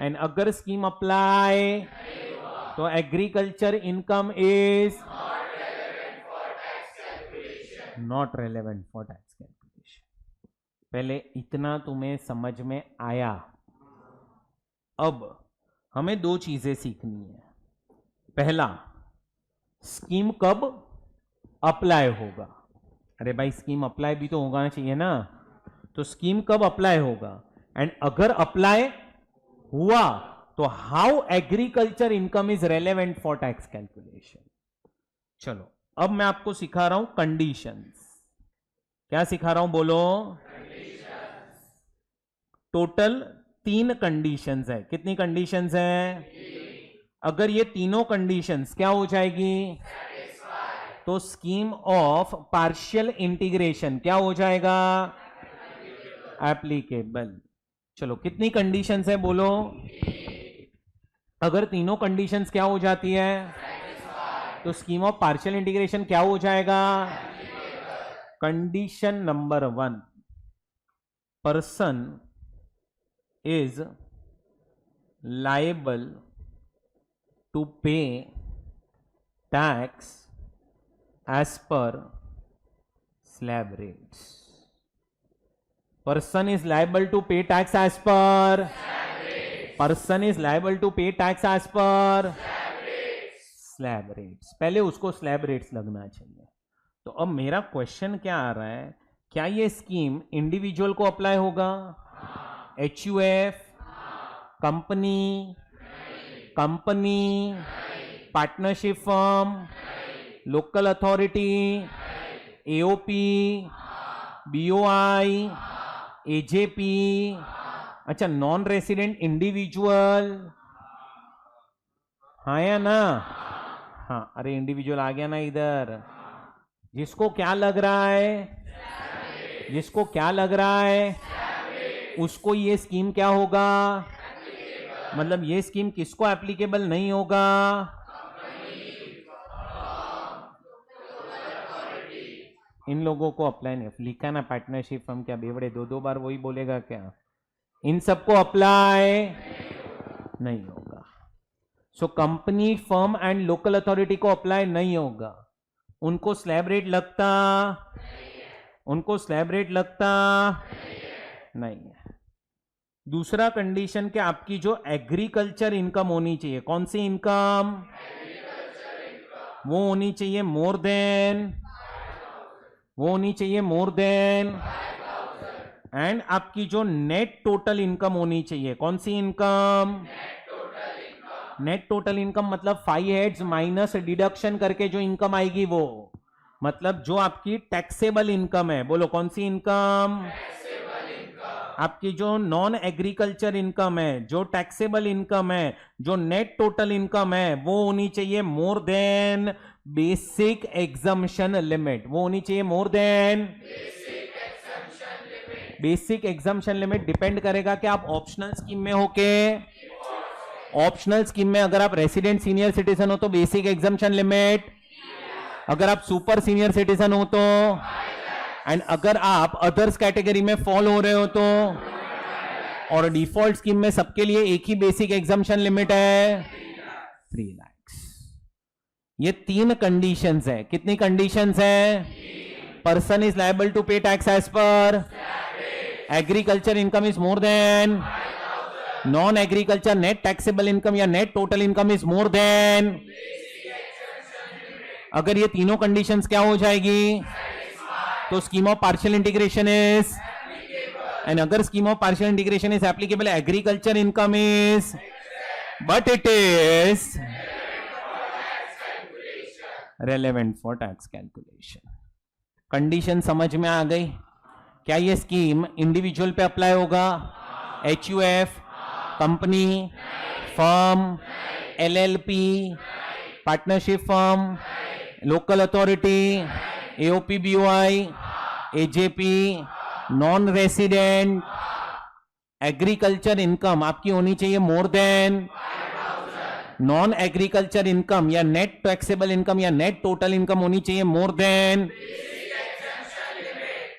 एंड अगर स्कीम अप्लाई तो agriculture income is not relevant for tax calculation. पहले इतना तुम्हें समझ में आया। अब हमें 2 चीजें सीखनी है। पहला, स्कीम कब अप्लाई होगा। अरे भाई, स्कीम अप्लाई भी तो होगा चाहिए ना, तो स्कीम कब अप्लाई होगा, एंड अगर अप्लाई हुआ तो how agriculture income is relevant for tax calculation. चलो, अब मैं आपको सिखा रहा हूं कंडीशंस। क्या सिखा रहा हूं बोलो, टोटल 3 कंडीशंस है। कितनी कंडीशंस है? अगर ये तीनों कंडीशंस क्या हो जाएगी, तो स्कीम ऑफ पार्शियल इंटीग्रेशन क्या हो जाएगा, एप्लीकेबल। चलो, कितनी कंडीशंस है बोलो, अगर तीनों कंडीशंस क्या हो जाती है, तो स्कीम ऑफ पार्शियल इंटीग्रेशन क्या हो जाएगा। Condition number 1, person is liable to pay tax as per slab rates. Person is liable to pay tax as per, person is liable to pay tax as per slab rates. पहले उसको slab rates लगना चाहिए। तो अब मेरा question क्या आ रहा है, क्या ये स्कीम इंडिविजुअल को अप्लाई होगा, HUF, company, partnership firm, local authority, AOP, BOI, AJP, अच्छा नॉन रेसिडेंट इंडिविजुअल, हाँ या ना, हाँ। अरे इंडिविजुअल आ गया ना इधर। जिसको क्या लग रहा है, जिसको क्या लग रहा है उसको ये स्कीम क्या होगा, मतलब ये स्कीम किसको एप्लीकेबल नहीं होगा, इन लोगों को अप्लाई नहीं। लिखा ना पार्टनरशिप फर्म, क्या बेवड़े 2 बार वही बोलेगा क्या, इन सबको अप्लाई नहीं होगा। So company, firm and local authority को अप्लाई नहीं होगा, उनको स्लैब रेट लगता, उनको स्लैब रेट लगता नहीं है। दूसरा कंडीशन कि आपकी जो एग्रीकल्चर इनकम होनी चाहिए, कौन सी इनकम, वो होनी चाहिए मोर देन, वो होनी चाहिए मोर देन, एंड आपकी जो नेट टोटल इनकम होनी चाहिए, कौन सी इनकम, नेट टोटल इनकम मतलब 5 हेड्स माइनस डिडक्शन करके जो इनकम आएगी वो, मतलब जो आपकी टैक्सेबल इनकम है, बोलो कौन सी इनकम, आपकी जो नॉन एग्रीकल्चर इनकम है, जो टैक्सेबल इनकम है, जो नेट टोटल इनकम है, वो होनी चाहिए more than basic exemption limit, वो होनी चाहिए more than basic exemption limit. Depend करेगा कि आप ऑप्शनल स्कीम में हो के, ऑप्शनल स्कीम में अगर आप रेसिडेंट सीनियर सिटीजन हो तो बेसिक एग्जम्पशन लिमिट, अगर आप सुपर सीनियर सिटीजन हो तो, एंड अगर आप अदर्स कैटेगरी में फॉल हो रहे हो तो, और डिफॉल्ट स्कीम में सबके लिए एक ही बेसिक एग्जम्पशन लिमिट है 3 लाख। ये 3 कंडीशंस है। कितनी कंडीशंस है, person is liable to pay tax as per, agriculture income is more than, non agriculture net taxable income या net total income is more than, अगर ये तीनों कंडीशंस क्या हो जाएगी, तो scheme of partial integration is, and अगर scheme of partial integration is applicable, agriculture income is, but it is relevant for tax calculation. Condition समझ में आ गई? क्या ये स्कीम इंडिविजुअल पे अप्लाई होगा? HUF, company, firm, LLP, partnership firm, local authority, AOP, BOI, AJP, non resident, agriculture income आपकी होनी चाहिए मोर देन, नॉन एग्रीकल्चर इनकम या नेट टैक्सेबल इनकम या नेट टोटल इनकम होनी चाहिए मोर देन,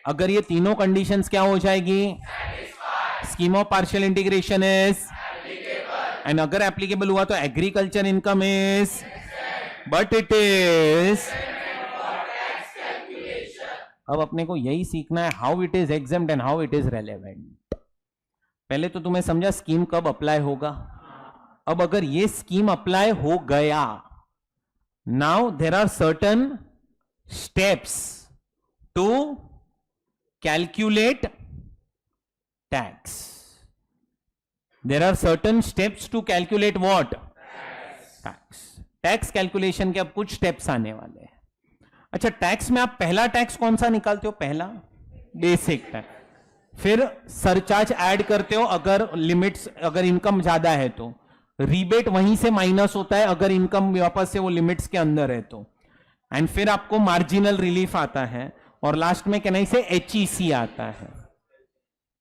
अगर ये तीनों कंडीशंस क्या हो जाएगी, scheme of partial integration is, and अगर एप्लीकेबल हुआ तो agriculture income is, but it is. अब अपने को यही सीखना है, how it is exempt and how it is relevant. पहले तो तुम्हें समझा स्कीम कब अप्लाई होगा, अब अगर ये स्कीम अप्लाई हो गया, now there are certain steps to calculate tax. There are certain steps to calculate what, tax. Tax calculation के अब कुछ स्टेप्स आने वाले हैं। अच्छा, टैक्स में आप पहला टैक्स कौन सा निकालते हो? पहला बेसिक टैक्स। फिर सरचार्ज ऐड करते हो अगर लिमिट्स, अगर इनकम ज्यादा है तो रीबेट वहीं से माइनस होता है, अगर इनकम वापस से वो लिमिट्स के अंदर है तो, एंड फिर आपको मार्जिनल रिलीफ आता है, और लास्ट में कहना से HEC आता है।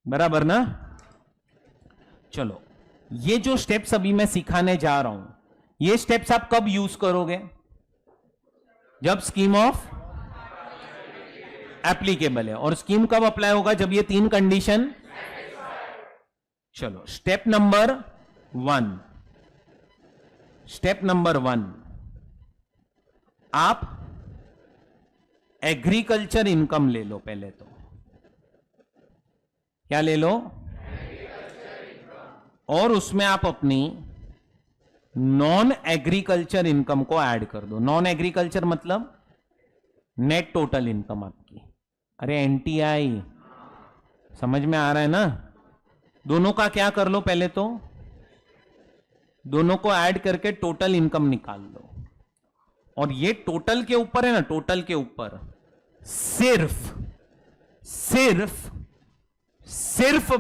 बराबर ना? चलो, ये जो स्टेप्स अभी मैं सिखाने जा रहा हूं, ये स्टेप्स आप कब यूज करोगे? जब स्कीम ऑफ एप्लीकेबल है। और स्कीम कब अप्लाई होगा? जब ये तीन कंडीशन। चलो, स्टेप नंबर 1। स्टेप नंबर 1, आप एग्रीकल्चर इनकम ले लो। पहले तो क्या ले लो? और उसमें आप अपनी नॉन एग्रीकल्चर इनकम को ऐड कर दो। नॉन एग्रीकल्चर मतलब नेट टोटल इनकम आपकी। अरे NTI समझ में आ रहा है ना? दोनों का क्या कर लो? पहले तो दोनों को ऐड करके टोटल इनकम निकाल लो। और ये टोटल के ऊपर है ना, टोटल के ऊपर सिर्फ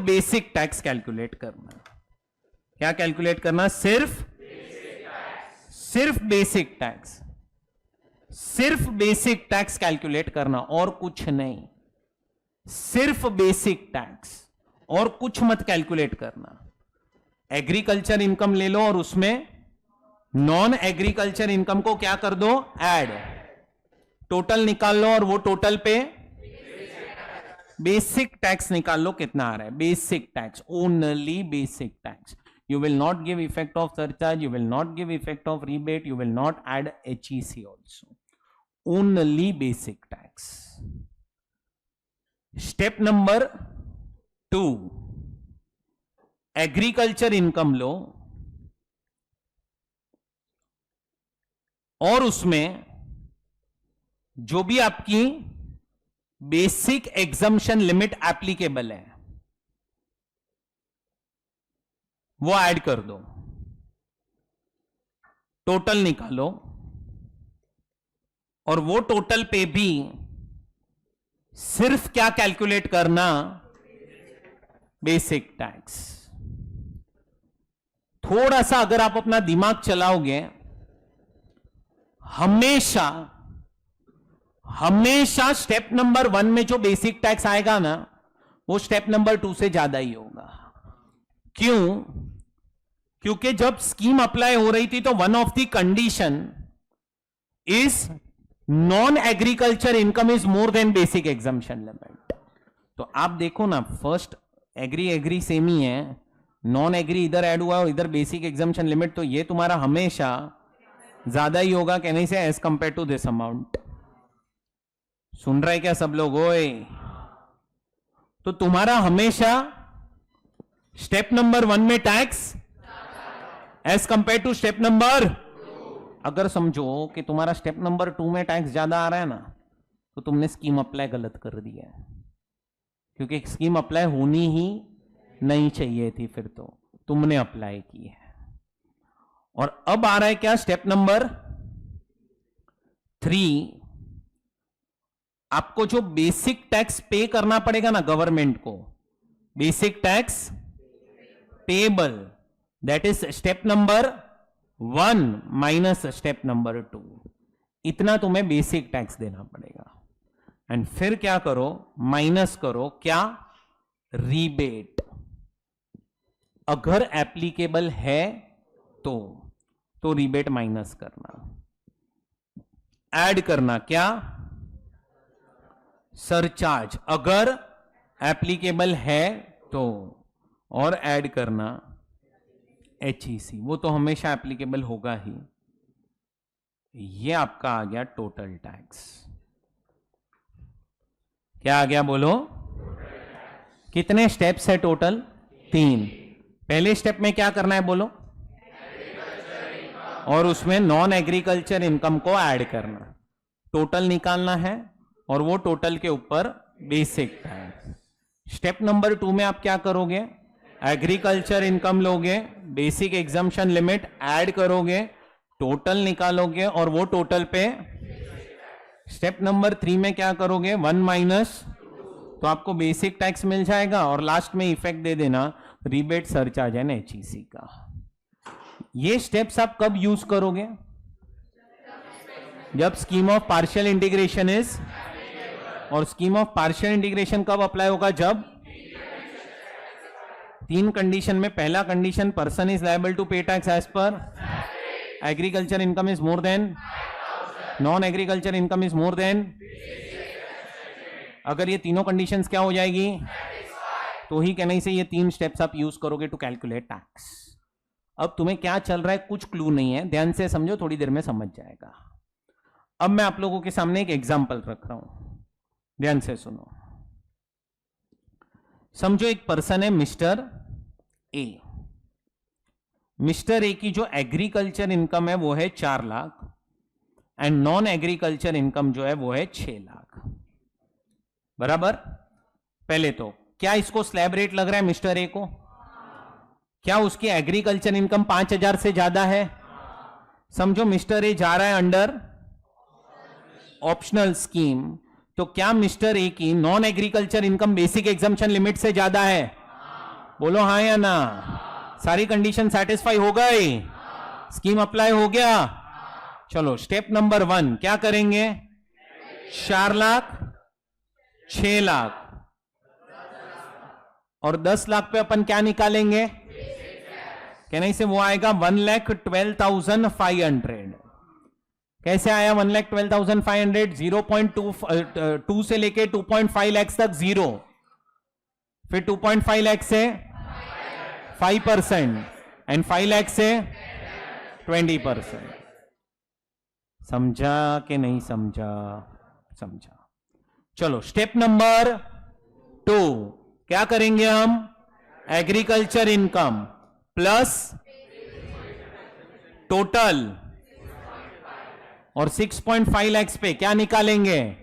बेसिक टैक्स कैलकुलेट करना। क्या कैलकुलेट करना? सिर्फ बेसिक टैक्स। सिर्फ बेसिक टैक्स कैलकुलेट करना और कुछ नहीं। सिर्फ बेसिक टैक्स और कुछ मत कैलकुलेट करना। एग्रीकल्चर इनकम ले लो और उसमें नॉन एग्रीकल्चर इनकम को क्या कर दो? ऐड। टोटल निकाल लो और वो टोटल पे बेसिक टैक्स निकाल लो। कितना आ रहा है? Basic tax, only basic tax. You will not give effect of surcharge, you will not give effect of rebate, you will not add HEC also. Only basic tax. Step number 2, agriculture income लो और उसमें जो भी आपकी basic exemption limit applicable है वो add कर दो। टोटल निकालो और वो टोटल पे भी सिर्फ क्या कैलकुलेट करना? Basic tax. थोड़ा सा अगर आप अपना दिमाग चलाओगे, हमेशा स्टेप नंबर 1 में जो बेसिक टैक्स आएगा ना, वो स्टेप नंबर 2 से ज्यादा ही होगा। क्यों? क्योंकि जब स्कीम अप्लाई हो रही थी तो one of the condition is non agriculture income is more then basic exemption limit. तो आप देखो ना, फर्स्ट एग्री सेम ही है, नॉन एग्री इधर ऐड हुआ और इधर बेसिक एग्जम्पशन लिमिट, तो ये तुम्हारा हमेशा ज्यादा ही होगा कहने से as compare to this amount. सुन रहे क्या सब लोग? ओए, तो तुम्हारा हमेशा स्टेप नंबर 1 में tax as compare to step number, अगर समझो कि तुम्हारा स्टेप नंबर 2 में टैक्स ज्यादा आ रहा है ना, तो तुमने स्कीम अप्लाई गलत कर दिया है, क्योंकि स्कीम अप्लाई होनी ही नहीं चाहिए थी, फिर तो तुमने अप्लाई की है। और अब आ रहा है क्या, स्टेप नंबर 3, आपको जो बेसिक टैक्स पे करना पड़ेगा ना गवर्नमेंट को, basic tax payable, that is step number 1 minus step number 2, इतना तुम्हें बेसिक टैक्स देना पड़ेगा। एंड फिर क्या करो, माइनस करो क्या, रीबेट, अगर एप्लीकेबल है तो रीबेट माइनस करना, ऐड करना क्या, सरचार्ज अगर एप्लीकेबल है तो, और ऐड करना HEC, वो तो हमेशा एप्लीकेबल होगा ही। ये आपका आ गया टोटल टैक्स। क्या आ गया बोलो, कितने स्टेप्स है टोटल, 3। पहले स्टेप में क्या करना है बोलो, और उसमें नॉन एग्रीकल्चर इनकम को ऐड करना, टोटल निकालना है, और वो टोटल के ऊपर बेसिक टैक्स। स्टेप नंबर 2 में आप क्या करोगे, एग्रीकल्चर इनकम लोगे, बेसिक एग्जम्पशन लिमिट ऐड करोगे, टोटल निकालोगे, और वो टोटल पे। स्टेप नंबर 3 में क्या करोगे, 1 माइनस, तो आपको बेसिक टैक्स मिल जाएगा, और लास्ट में इफेक्ट दे देना रीबेट, सरचार्ज एंड HEC का। ये स्टेप्स आप कब यूज करोगे, जब scheme of partial integration is, और स्कीम ऑफ पार्शियल इंटीग्रेशन कब अप्लाई होगा, जब 3 कंडीशन में, पहला condition person is liable to pay tax as per agriculture income is more than, non agriculture income is more than, अगर ये तीनों conditions क्या हो जाएगी, तो ही कहने से ये 3 स्टेप्स आप यूज करोगे टू कैलकुलेट टैक्स। अब तुम्हें क्या चल रहा है कुछ क्लू नहीं है, ध्यान से समझो, थोड़ी देर में समझ जाएगा। अब मैं आप लोगों के सामने एक एग्जांपल रख रहा हूं, ध्यान से सुनो। समझो एक पर्सन है मिस्टर ए। मिस्टर ए की जो एग्रीकल्चर इनकम है वो है 4 lakh, and non agriculture income जो है वो है 6 लाख, बराबर। पहले तो क्या इसको स्लैब रेट लग रहा है मिस्टर ए को, क्या उसकी एग्रीकल्चर इनकम 5,000 से ज्यादा है। समझो मिस्टर ए जा रहा है अंडर ऑप्शनल स्कीम, तो क्या मिस्टर ए की non agriculture income basic exemption limit से ज्यादा है, बोलो हाँ या ना। सारी कंडीशन सेटिस्फाई हो गई, स्कीम अप्लाई हो गया। चलो स्टेप नंबर 1 क्या करेंगे, 4 लाख, 6 लाख और 10 लाख पे अपन क्या निकालेंगे, कहने से वो आएगा 1,12,500। कैसे आया 1,12,500, 0.2 से लेके 2.5 लाख तक 0, फिर 2.5 लाख से 5% एंड 5 लाख से 20%। समझा कि नहीं समझा, समझा। चलो स्टेप नंबर 2 क्या करेंगे हम, एग्रीकल्चर इनकम प्लस टोटल, और 6.5 लाख पे क्या निकालेंगे,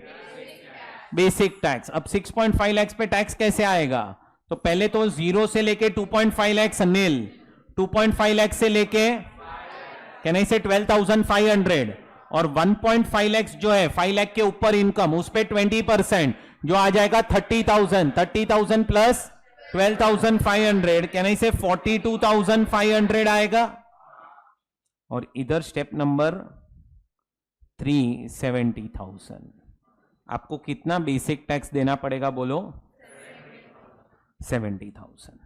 बेसिक टैक्स। अब 6.5 लाख पे टैक्स कैसे आएगा, तो पहले तो 0 से लेके 2.5 लाख नील, 2.5 लाख से लेके कहने से 12,500, और 1.5 लाख जो है 5 लाख के ऊपर इनकम, उस पे 20% जो आ जाएगा 30,000, 30,000 प्लस 12,500 कहने से 42,500 आएगा। और इधर स्टेप नंबर 3 70,000। आपको कितना बेसिक टैक्स देना पड़ेगा बोलो, 70,000।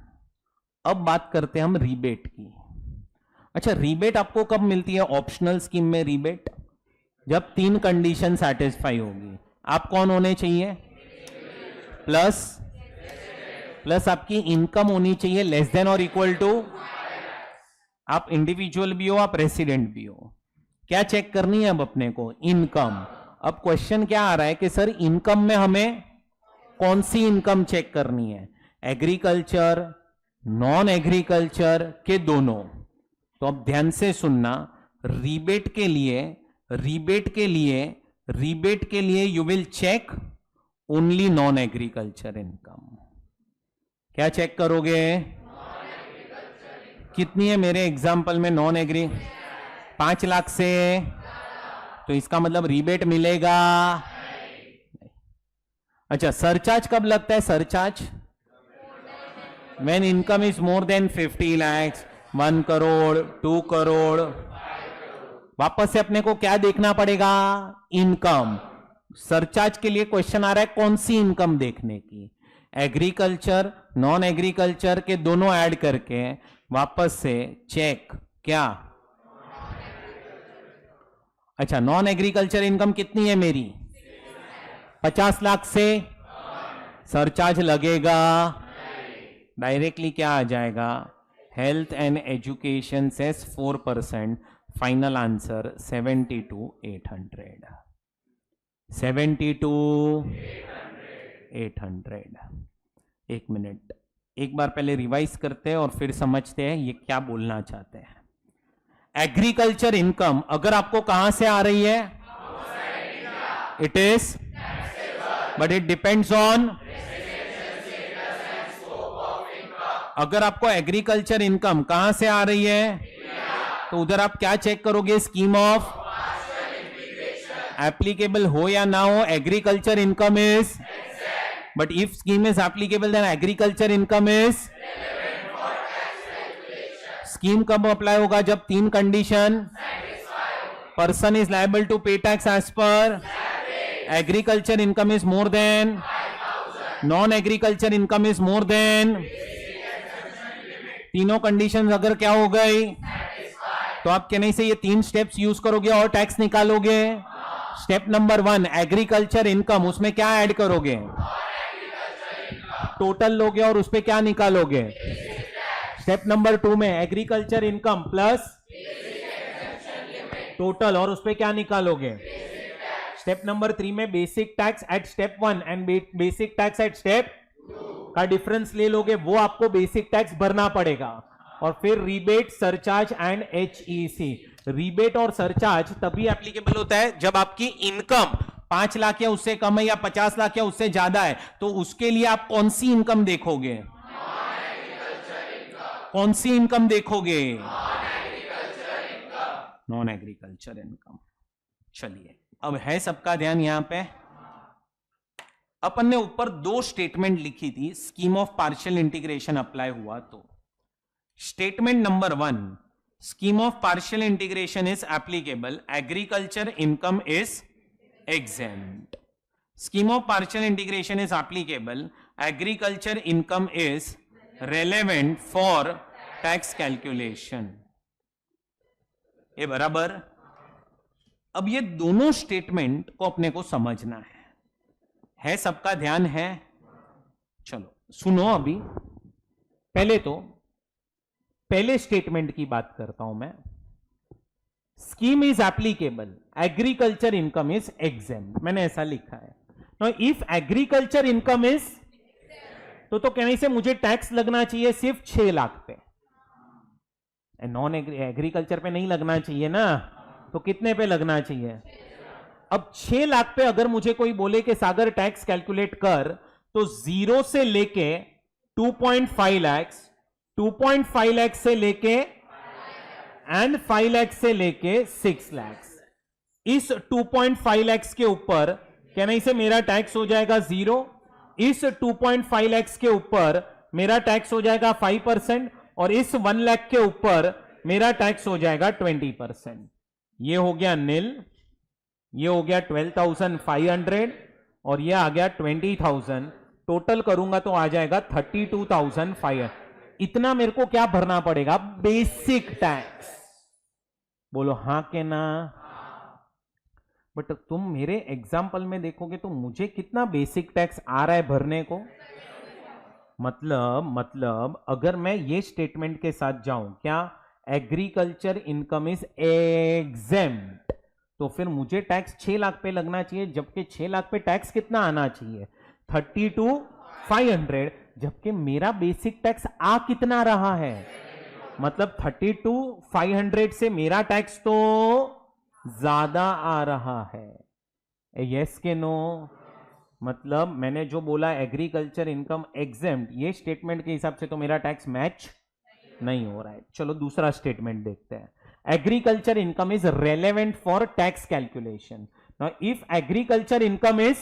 अब बात करते हैं हम रीबेट की। अच्छा, रीबेट आपको कब मिलती है ऑप्शनल स्कीम में, रीबेट जब 3 कंडीशन सेटिस्फाई होगी। आप कौन होने चाहिए, प्लस आपकी इनकम होनी चाहिए लेस देन और इक्वल टू, आप इंडिविजुअल भी हो, आप रेसिडेंट भी हो। क्या चेक करनी है अब अपने को, इनकम। अब क्वेश्चन क्या आ रहा है कि सर इनकम में हमें कौन सी इनकम चेक करनी है, एग्रीकल्चर, नॉन एग्रीकल्चर के दोनों। तो अब ध्यान से सुनना, रीबेट के लिए you will check only non agriculture income. क्या चेक करोगे? कितनी है मेरे एग्जाम्पल में नॉन एग्री? 5 लाख से, तो इसका मतलब रीबेट मिलेगा। अच्छा, सरचार्ज कब लगता है? Surcharge when income is more then 50 lakhs, 1 crore, 2 crore. वापस से अपने को क्या देखना पड़ेगा? इनकम। सरचार्ज के लिए क्वेश्चन आ रहा है कौन सी इनकम देखने की? एग्रीकल्चर, नॉन एग्रीकल्चर के दोनों ऐड करके वापस से चेक क्या? अच्छा, नॉन एग्रीकल्चर इनकम कितनी है मेरी? 50 लाख से सरचार्ज लगेगा? डायरेक्टली क्या आ जाएगा? Health and education cess 4%, final answer 72,800। 72,800। एक मिनट, एक बार पहले रिवाइज करते हैं और फिर समझते हैं ये क्या बोलना चाहते हैं। एग्रीकल्चर इनकम अगर आपको कहां से आ रही है? It is, but it depends on. अगर आपको एग्रीकल्चर इनकम कहां से आ रही है, तो उधर आप क्या चेक करोगे? स्कीम ऑफ एप्लीकेबल हो या ना हो, agriculture income is, but if scheme is applicable then agriculture income is. Scheme कब अप्लाई होगा? जब 3 condition, person is liable to pay tax as per, agriculture income is more than, non agriculture income is more than. तीनों conditions अगर क्या हो गई, तो आप कहने से ये 3 स्टेप्स यूज करोगे और टैक्स निकालोगे। स्टेप नंबर 1 एग्रीकल्चर इनकम, उसमें क्या ऐड करोगे? टोटल लोगे और उस पे क्या निकालोगे? स्टेप नंबर 2 में एग्रीकल्चर इनकम प्लस टोटल, और उस पे क्या निकालोगे? स्टेप नंबर 3 में basic tax at step 1 and basic tax at step का डिफरेंस ले लोगे, वो आपको बेसिक टैक्स भरना पड़ेगा। और फिर rebate, surcharge and HEC। Rebate और सरचार्ज तभी एप्लीकेबल होता है जब आपकी इनकम 5 लाख या उससे कम है या 50 लाख या उससे ज्यादा है। तो उसके लिए आप कौन सी इनकम देखोगे? कौन सी इनकम देखोगे? Non agriculture income. चलिए, अब है सबका ध्यान यहां पे। अपन ने ऊपर 2 स्टेटमेंट लिखी थी, scheme of partial integration apply हुआ तो। Statement number 1, scheme of partial integration is applicable, agriculture income is exempt. Scheme of partial integration is applicable, agriculture income is relevant for tax calculation. ये बराबर। अब ये दोनों statement को अपने को समझना है सबका ध्यान है? चलो सुनो, अभी पहले स्टेटमेंट की बात करता हूं मैं। Scheme is applicable, agriculture income is exempt, मैंने ऐसा लिखा है। Now if agriculture income is, तो कहने से मुझे टैक्स लगना चाहिए सिर्फ 6 लाख पे, नॉन एग्रीकल्चर पे नहीं लगना चाहिए ना, तो कितने पे लगना चाहिए? अब 6 लाख पे अगर मुझे कोई बोले कि सागर टैक्स कैलकुलेट कर, तो 0 से लेके 2.5 लाख, 2.5 लाख से लेके एंड 5 लाख से लेके 6 लाख, इस 2.5 लाख के ऊपर कहने से मेरा टैक्स हो जाएगा 0, इस 2.5 लाख के ऊपर मेरा टैक्स हो जाएगा 5%, और इस 1 लाख के ऊपर मेरा टैक्स हो जाएगा 20%। ये हो गया नील, ये हो गया 12,500 और ये आ गया 20,000। टोटल करूंगा तो आ जाएगा 32,500। इतना मेरे को क्या भरना पड़ेगा? Basic tax. बोलो हां के ना? बट तुम मेरे एग्जाम्पल में देखोगे तो मुझे कितना बेसिक टैक्स आ रहा है भरने को। मतलब अगर मैं ये स्टेटमेंट के साथ जाऊं, क्या एग्रीकल्चर इनकम इज एग्जेम्प्ट, तो फिर मुझे टैक्स 6 लाख पे लगना चाहिए, जबकि 6 लाख पे टैक्स कितना आना चाहिए? 32,500। जबकि मेरा बेसिक टैक्स आ कितना रहा है, मतलब 32,500 से मेरा टैक्स तो ज्यादा आ रहा है। यस के नो? मतलब मैंने जो बोला एग्रीकल्चर इनकम एग्जेम्प्ट, ये स्टेटमेंट के हिसाब से तो मेरा टैक्स मैच नहीं हो रहा है। चलो दूसरा स्टेटमेंट देखते हैं। Agriculture income is relevant for tax calculation. Now if agriculture income is,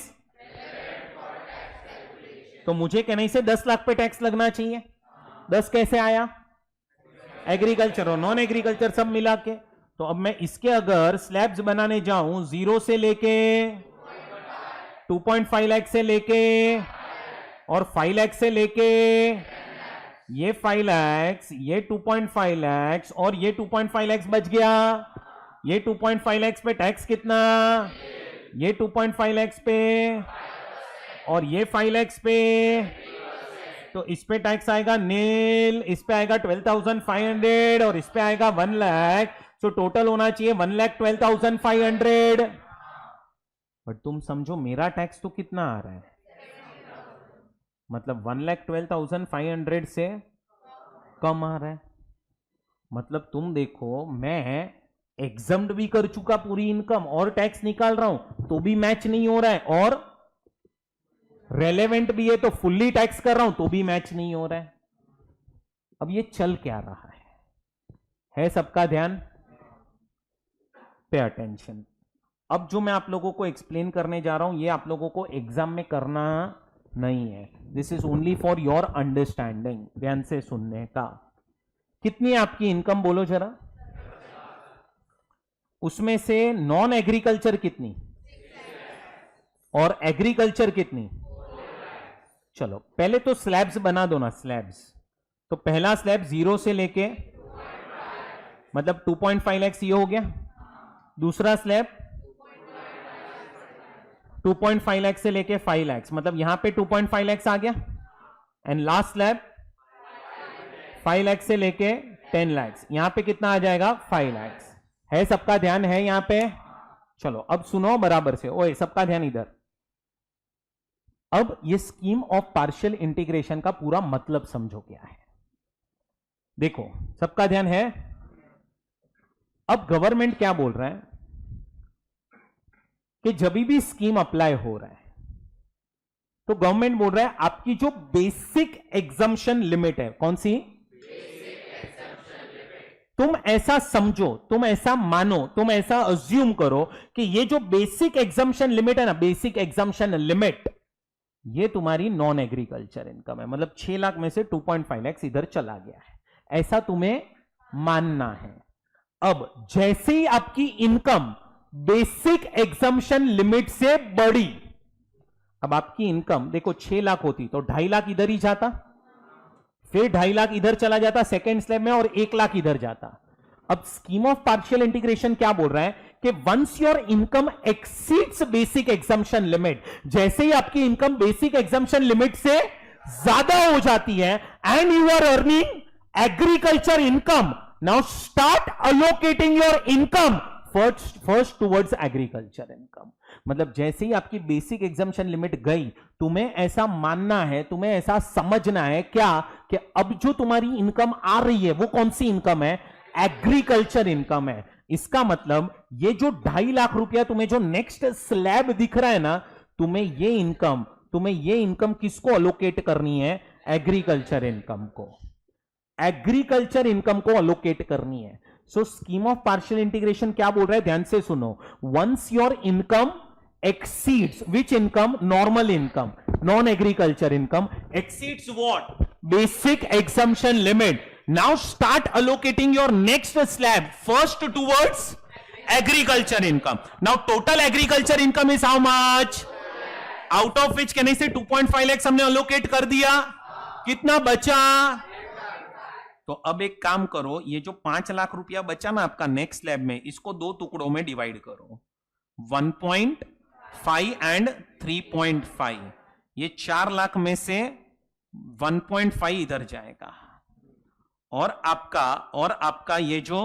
तो मुझे कहने से 10 लाख पे टैक्स लगना चाहिए। 10 कैसे आया? एग्रीकल्चर और नॉन एग्रीकल्चर सब मिला के। तो अब मैं इसके अगर स्लैब्स बनाने जाऊं 0 से लेके 2.5 लाख से लेके और 5 लाख से लेके, ये 5 लाख, ये 2.5 लाख और ये 2.5 लाख बच गया। ये 2.5 लाख पे टैक्स कितना? ये 2.5 लाख पे और ये 5 लाख पे, तो इस पे टैक्स आएगा नील, इस पे आएगा 12,500 और इस पे आएगा 1 लाख। तो टोटल होना चाहिए 1,12,500। बट तुम समझो मेरा टैक्स तो कितना आ रहा है, मतलब 1,12,500 से कम आ रहा है। मतलब तुम देखो, मैं एग्जम्प्ट भी कर चुका पूरी इनकम और टैक्स निकाल रहा हूं तो भी मैच नहीं हो रहा है, और रेलेवेंट भी है तो फुल्ली टैक्स कर रहा हूं तो भी मैच नहीं हो रहा है। अब ये चल क्या रहा है सबका ध्यान? Pay attention. अब जो मैं आप लोगों को एक्सप्लेन करने जा रहा हूं, ये आप लोगों को एग्जाम में करना नहीं है, this is only for your understanding. ध्यान से सुनने का। कितनी है आपकी इनकम बोलो जरा, उसमें से नॉन एग्रीकल्चर कितनी और एग्रीकल्चर कितनी? चलो पहले तो स्लैब्स बना दो ना, स्लैब्स। तो पहला स्लैब 0 से लेके, मतलब 2.5 लाख ये हो गया। दूसरा स्लैब 2.5 लाख से लेके 5 लाख, मतलब यहां पे 2.5 लाख आ गया। एंड लास्ट स्लैब 5 लाख से लेके 10 लाख, यहां पे कितना आ जाएगा? 5 लाख। है सबका ध्यान है यहां पे? चलो अब सुनो बराबर से, ओए सबका ध्यान इधर। अब ये स्कीम ऑफ पार्शियल इंटीग्रेशन का पूरा मतलब समझो क्या है। देखो सबका ध्यान है। अब गवर्नमेंट क्या बोल रहा है कि जब भी स्कीम अप्लाई हो रहा है तो गवर्नमेंट बोल रहा है आपकी जो बेसिक एग्जम्पशन लिमिट है, कौन सी? तुम ऐसा समझो, तुम ऐसा मानो, तुम ऐसा अज्यूम करो कि ये जो बेसिक एग्जम्पशन लिमिट है ना, बेसिक एग्जम्पशन लिमिट, ये तुम्हारी नॉन एग्रीकल्चर इनकम है। मतलब 6 लाख में से 2.5 लाख इधर चला गया है, ऐसा तुम्हें मानना है। अब जैसे ही आपकी इनकम बेसिक एग्जम्पशन लिमिट से बढ़ी, अब आपकी इनकम देखो 6 लाख होती तो 2.5 लाख इधर ही जाता, फिर 2.5 लाख इधर चला जाता सेकेंड स्लैब में, और 1 लाख इधर जाता। अब स्कीम ऑफ पार्शियल इंटीग्रेशन क्या बोल रहा है कि once your income exceeds basic exemption limit, जैसे ही आपकी इनकम बेसिक एग्जम्पशन लिमिट से ज्यादा हो जाती है and you are earning agriculture income, now start allocating your income first towards agriculture income. मतलब जैसे ही आपकी बेसिक एग्जम्पशन लिमिट गई, तुम्हें ऐसा मानना है, तुम्हें ऐसा समझना है क्या कि अब जो तुम्हारी इनकम आ रही है वो कौन सी इनकम है? एग्रीकल्चर इनकम है। इसका मतलब ये जो 2.5 लाख रुपया तुम्हें जो नेक्स्ट स्लैब दिख रहा है ना, तुम्हें ये इनकम किसको अलोकेट करनी है? एग्रीकल्चर इनकम को। एग्रीकल्चर इनकम को अलोकेट करनी है। So scheme of partial integration क्या बोल रहा है, ध्यान से सुनो। Once your income exceeds which income? Normal income, non-agriculture income exceeds what? Basic exemption limit. Now start allocating your next slab first towards agriculture income. Now total agriculture income is how much? Out of which can I say 2.5 lakhs हमने allocate कर दिया, कितना बचा? तो अब एक काम करो, ये जो 5 लाख रुपया बचा ना आपका नेक्स्ट स्लैब में, इसको 2 टुकड़ों में डिवाइड करो, 1.5 एंड 3.5। ये 4 लाख में से 1.5 इधर जाएगा, और आपका ये जो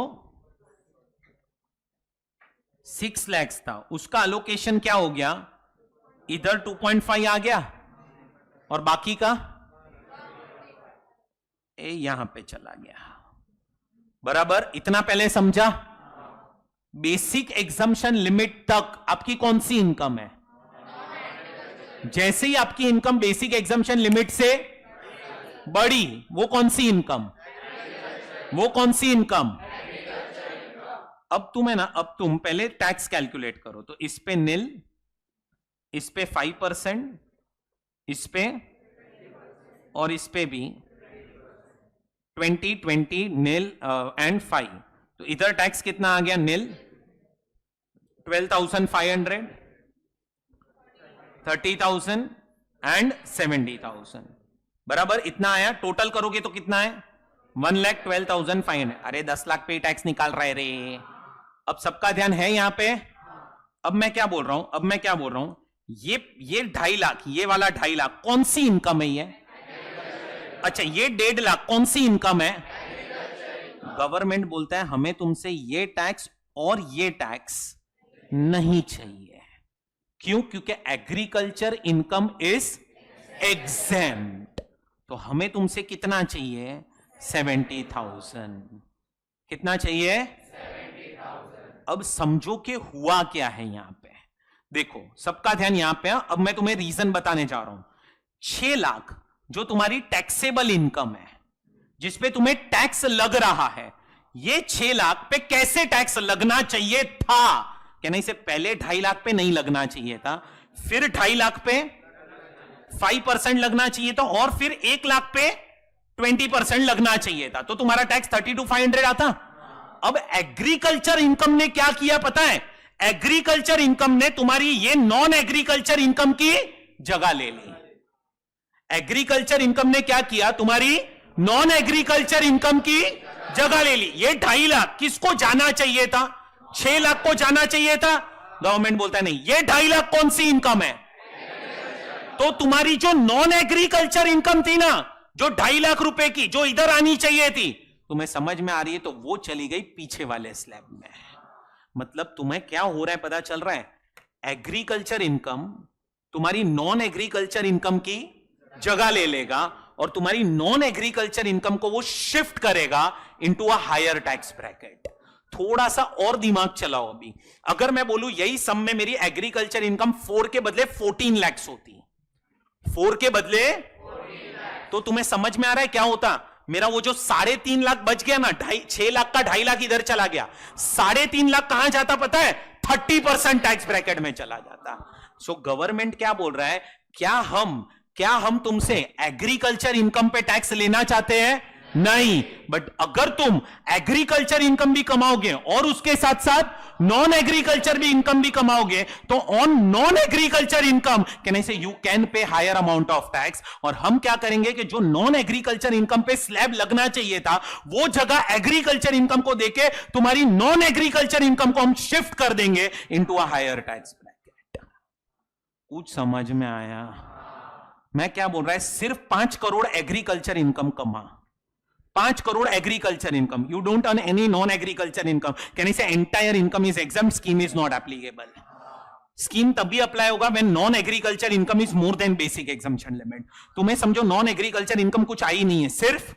6 लाख था उसका अलोकेशन क्या हो गया? इधर 2.5 आ गया और बाकी का ए यहां पे चला गया, बराबर। इतना पहले समझा। बेसिक एग्जम्पशन लिमिट तक आपकी कौन सी इनकम है? जैसे ही आपकी इनकम बेसिक एग्जम्पशन लिमिट से बढ़ी, वो कौन सी इनकम? वो कौन सी इनकम? अब तुम है ना, अब तुम पहले टैक्स कैलकुलेट करो। तो इस पे निल, इस पे 5%, इस पे और इस पे भी 20, 20, निल एंड 5। तो इधर टैक्स कितना आ गया? निल, 12,500, 30,000 एंड 70,000, बराबर। इतना आया। टोटल करोगे तो कितना है? 1,12,500। अरे 10 लाख पे टैक्स निकाल रहे रे। अब सबका ध्यान है यहां पे। अब मैं क्या बोल रहा हूं, ये 2.5 लाख, ये वाला 2.5 लाख कौन सी इनकम है ये? अच्छा, ये 1.5 लाख कौन सी इनकम है? गवर्नमेंट बोलता है हमें तुमसे ये टैक्स और ये टैक्स नहीं चाहिए। क्यों? क्योंकि एग्रीकल्चर इनकम इज एग्जेम्प्ट। तो हमें तुमसे कितना चाहिए? 70,000। कितना चाहिए? 70,000। अब समझो कि हुआ क्या है यहां पे। देखो, सबका ध्यान यहां पे है। अब मैं तुम्हें रीजन बताने जा रहा हूं। 6 लाख जो तुम्हारी टैक्सेबल इनकम है, जिसपे तुम्हें टैक्स लग रहा है, ये 6 लाख पे कैसे टैक्स लगना चाहिए था? क्या नहीं, से पहले 2.5 लाख पे नहीं लगना चाहिए था, फिर 2.5 लाख पे 5% लगना चाहिए था, और फिर 1 लाख पे 20% लगना चाहिए था। तो तुम्हारा टैक्स 32,500 आता। अब एग्रीकल्चर इनकम ने क्या किया पता है? एग्रीकल्चर इनकम ने तुम्हारी ये नॉन एग्रीकल्चर इनकम की जगह ले ली। एग्रीकल्चर इनकम ने क्या किया? तुम्हारी नॉन एग्रीकल्चर इनकम की जगह ले ली। ये 2.5 लाख किसको जाना चाहिए था? 6 लाख को जाना चाहिए था। गवर्नमेंट बोलता है नहीं, ये 2.5 लाख कौन सी इनकम है? तो तुम्हारी जो नॉन एग्रीकल्चर इनकम थी ना, जो 2.5 लाख रुपए की, जो इधर आनी चाहिए थी, तुम्हें समझ में आ रही है? तो वो चली गई पीछे वाले स्लैब में। मतलब तुम्हें क्या हो रहा है पता चल रहा है? एग्रीकल्चर इनकम तुम्हारी नॉन एग्रीकल्चर इनकम की जगह ले लेगा, और तुम्हारी नॉन एग्रीकल्चर इनकम को वो शिफ्ट करेगा into a higher tax bracket. थोड़ा सा और दिमाग चलाओ अभी। अगर मैं बोलूं यही सम में मेरी एग्रीकल्चर इनकम 4 के बदले 14 लाख होती, 4 के बदले, तो तुम्हें समझ में आ रहा है क्या होता? मेरा वो जो 3.5 लाख बच गया ना, 6 लाख का 2.5 लाख इधर चला गया, 3.5 लाख कहां जाता पता है? 30% टैक्स ब्रैकेट में चला जाता। सो गवर्नमेंट क्या बोल रहा है? क्या हम तुमसे एग्रीकल्चर इनकम पे टैक्स लेना चाहते हैं? नहीं। बट अगर तुम एग्रीकल्चर इनकम भी कमाओगे और उसके साथ साथ नॉन एग्रीकल्चर भी इनकम भी कमाओगे, तो ऑन नॉन एग्रीकल्चर इनकम कहने से you can pay higher amount of tax. और हम क्या करेंगे कि जो नॉन एग्रीकल्चर इनकम पे स्लैब लगना चाहिए था, वो जगह एग्रीकल्चर इनकम को देके तुम्हारी नॉन एग्रीकल्चर इनकम को हम शिफ्ट कर देंगे into a higher tax bracket. कुछ समझ में आया? मैं क्या बोल रहा है? सिर्फ 5 करोड़ एग्रीकल्चर इनकम कमा, 5 crore agriculture income, you don't earn any non agriculture income, can say entire income is exam, scheme is not applicable. Scheme तभी अप्लाई होगा when non agriculture income is more then basic exemption limit. तुम्हें समझो non agriculture income कुछ आई नहीं है, सिर्फ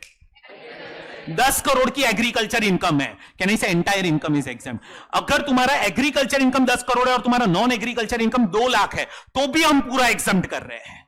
10 करोड़ की agriculture income है, can say entire income is exam. अगर तुम्हारा एग्रीकल्चर इनकम 10 करोड़ है और तुम्हारा नॉन एग्रीकल्चर इनकम 2 लाख है, तो भी हम पूरा एग्जाम्प्ट कर रहे हैं।